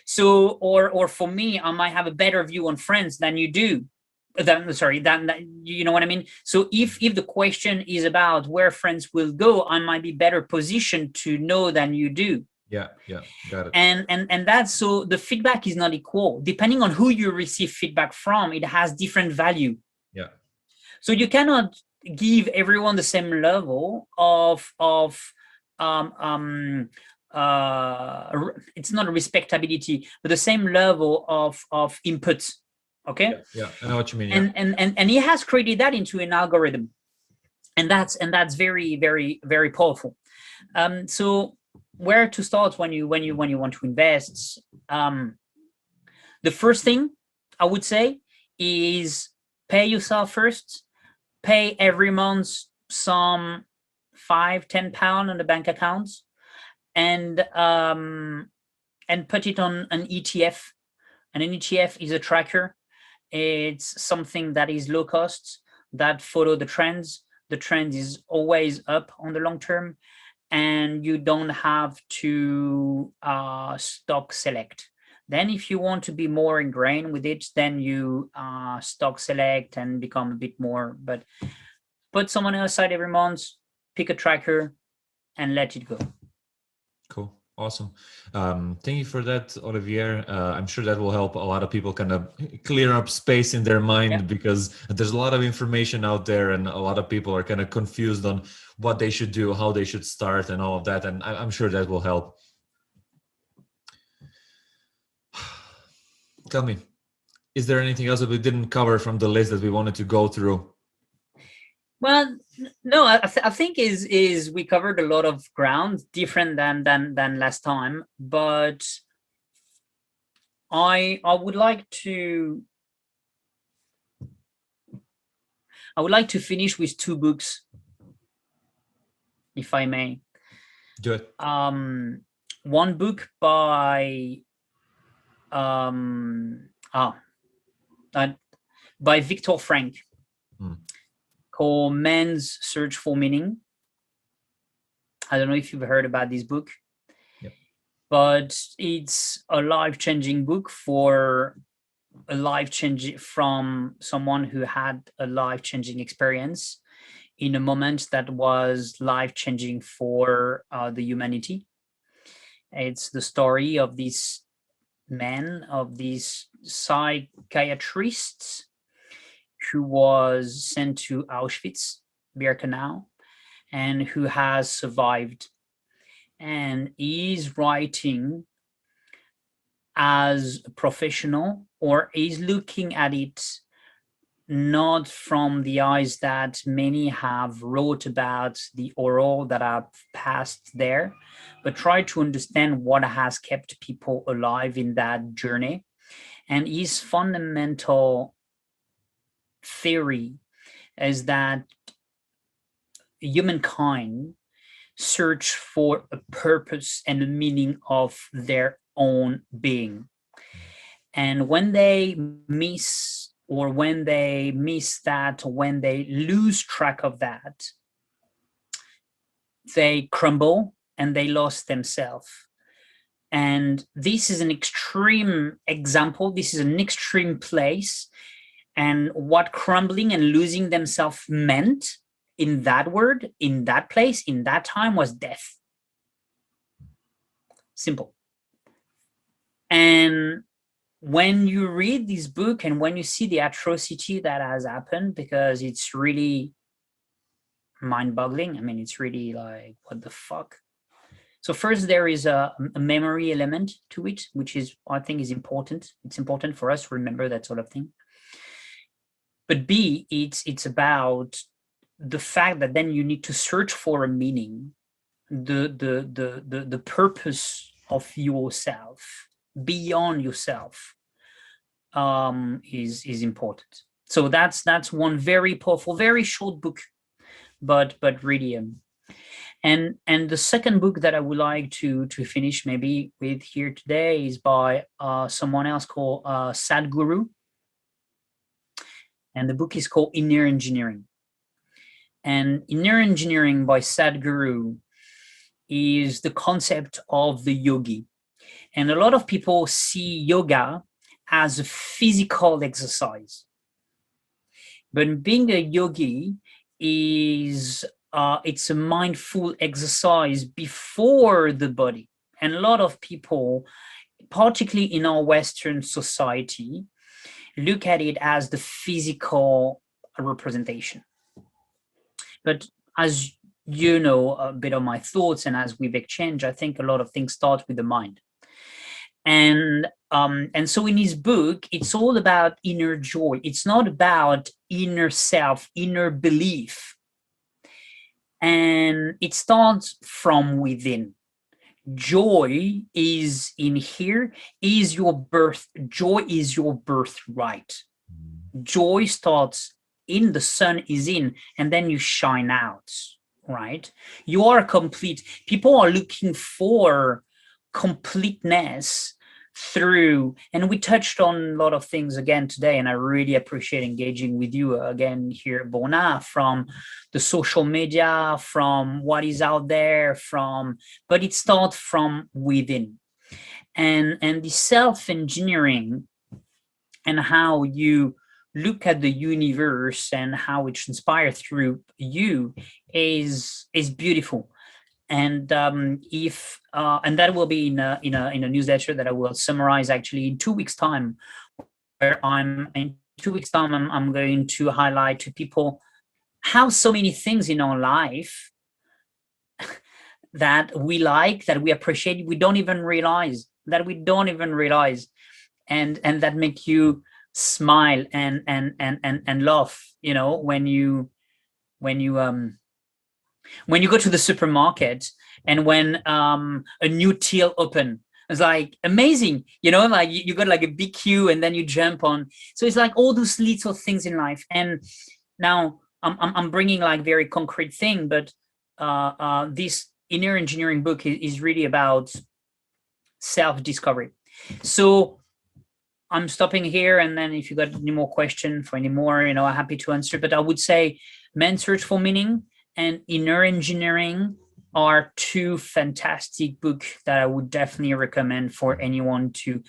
So, or for me, I might have a better view on France than you do. You know what I mean? So if the question is about where France will go, I might be better positioned to know than you do. Yeah, got it. And that's, so the feedback is not equal. Depending on who you receive feedback from, it has different value. Yeah. So you cannot give everyone the same level of it's not a respectability, but the same level of input. Okay. Yeah, I know what you mean. And he has created that into an algorithm, and that's very, very, very powerful. So where to start when you want to invest? The first thing I would say is pay yourself first. Pay every month some £5-10 on the bank account, and put it on an ETF. And an ETF is a tracker. It's something that is low cost, that follow the trends. The trend is always up on the long term, and you don't have to stock select. Then if you want to be more ingrained with it, then you stock select and become a bit more, but put someone aside every month, pick a tracker and let it go. Cool. Awesome. Thank you for that, Olivier. I'm sure that will help a lot of people kind of clear up space in their mind, because there's a lot of information out there and a lot of people are kind of confused on what they should do, how they should start and all of that. And I'm sure that will help. Tell me, is there anything else that we didn't cover from the list that we wanted to go through? Well, no, I think is we covered a lot of ground, different than last time, but I would like to finish with 2 books, if I may. Do it. One book by Viktor Frankl, called Man's Search for Meaning. I don't know if you've heard about this book, but it's a life-changing book from someone who had a life-changing experience in a moment that was life-changing for the humanity. It's the story of these men, of these psychiatrists, who was sent to Auschwitz, Birkenau, and who has survived, and is writing as a professional, or is looking at it not from the eyes that many have wrote about the horror that have passed there, but try to understand what has kept people alive in that journey. And his fundamental theory is that humankind search for a purpose and a meaning of their own being, and when they miss that, when they lose track of that, they crumble and they lost themselves. And this is an extreme example. This is an extreme place. And what crumbling and losing themselves meant in that word, in that place, in that time was death. Simple. And when you read this book and when you see the atrocity that has happened, because it's really mind-boggling. I mean, it's really like, what the fuck? So first, there is a memory element to it, which is, I think, is important. It's important for us to remember that sort of thing. But B, it's about the fact that then you need to search for a meaning, the purpose of yourself beyond yourself is important. So that's one very powerful, very short book, but really. And the second book that I would like to finish maybe with here today is by someone else called Sadhguru. And the book is called Inner Engineering. And Inner Engineering by Sadhguru is the concept of the yogi. And a lot of people see yoga as a physical exercise. But being a yogi is, it's a mindful exercise before the body. And a lot of people, particularly in our Western society, look at it as the physical representation. But as you know a bit of my thoughts, and as we've exchanged, I think a lot of things start with the mind. And so in his book, it's all about inner joy. It's not about inner self, inner belief. And it starts from within. Joy is in here, is your birth. Joy is your birthright. Joy starts in, the sun is in, and then you shine out, right? You are complete. People are looking for completeness through, and we touched on a lot of things again today, and I really appreciate engaging with you again here, Borna, from the social media, from what is out there, but it starts from within. And the self-engineering and how you look at the universe and how it transpires through you is beautiful. And and that will be in a newsletter that I will summarize actually in 2 weeks' time, where I'm going to highlight to people how so many things in our life that we like, that we appreciate, we don't even realize, and that make you smile and laugh, you know, when you go to the supermarket and when a new till open, it's like amazing, you know, like you got like a big queue and then you jump on. So it's like all those little things in life. And now I'm bringing like very concrete thing, but this Inner Engineering book is really about self-discovery. So I'm stopping here, and then if you got any more questions for any more, you know, I'm happy to answer. But I would say Man's Search for Meaning and Inner Engineering are two fantastic books that I would definitely recommend for anyone to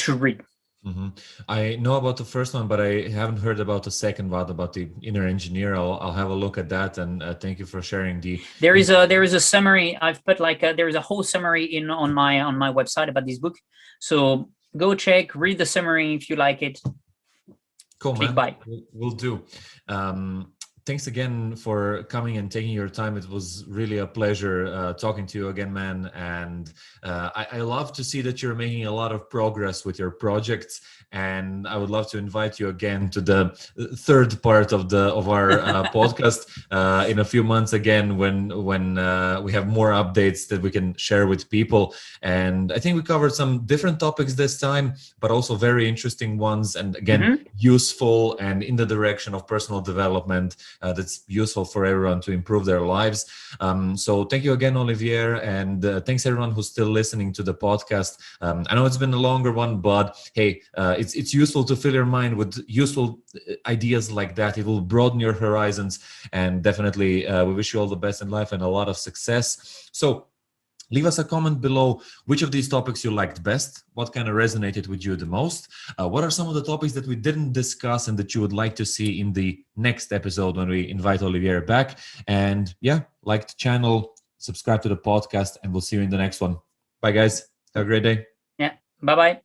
read. Mm-hmm. I know about the first one, but I haven't heard about the second one, about the Inner Engineer. I'll have a look at that, and thank you for sharing the. There is a summary. I've put like there is a whole summary on my website about this book. So go check, read the summary if you like it. Cool, Click man. buy. We'll do. Thanks again for coming and taking your time. It was really a pleasure talking to you again, man. And I love to see that you're making a lot of progress with your projects. And I would love to invite you again to the third part of our podcast in a few months again, when we have more updates that we can share with people. And I think we covered some different topics this time, but also very interesting ones. And again, useful and in the direction of personal development. That's useful for everyone to improve their lives. So thank you again, Olivier, and thanks everyone who's still listening to the podcast. I know it's been a longer one, but hey, it's useful to fill your mind with useful ideas like that. It will broaden your horizons, and definitely we wish you all the best in life and a lot of success. So Leave us a comment below which of these topics you liked best, what kind of resonated with you the most, what are some of the topics that we didn't discuss and that you would like to see in the next episode when we invite Olivier back. And yeah, like the channel, subscribe to the podcast, and we'll see you in the next one. Bye guys. Have a great day. Yeah. Bye-bye.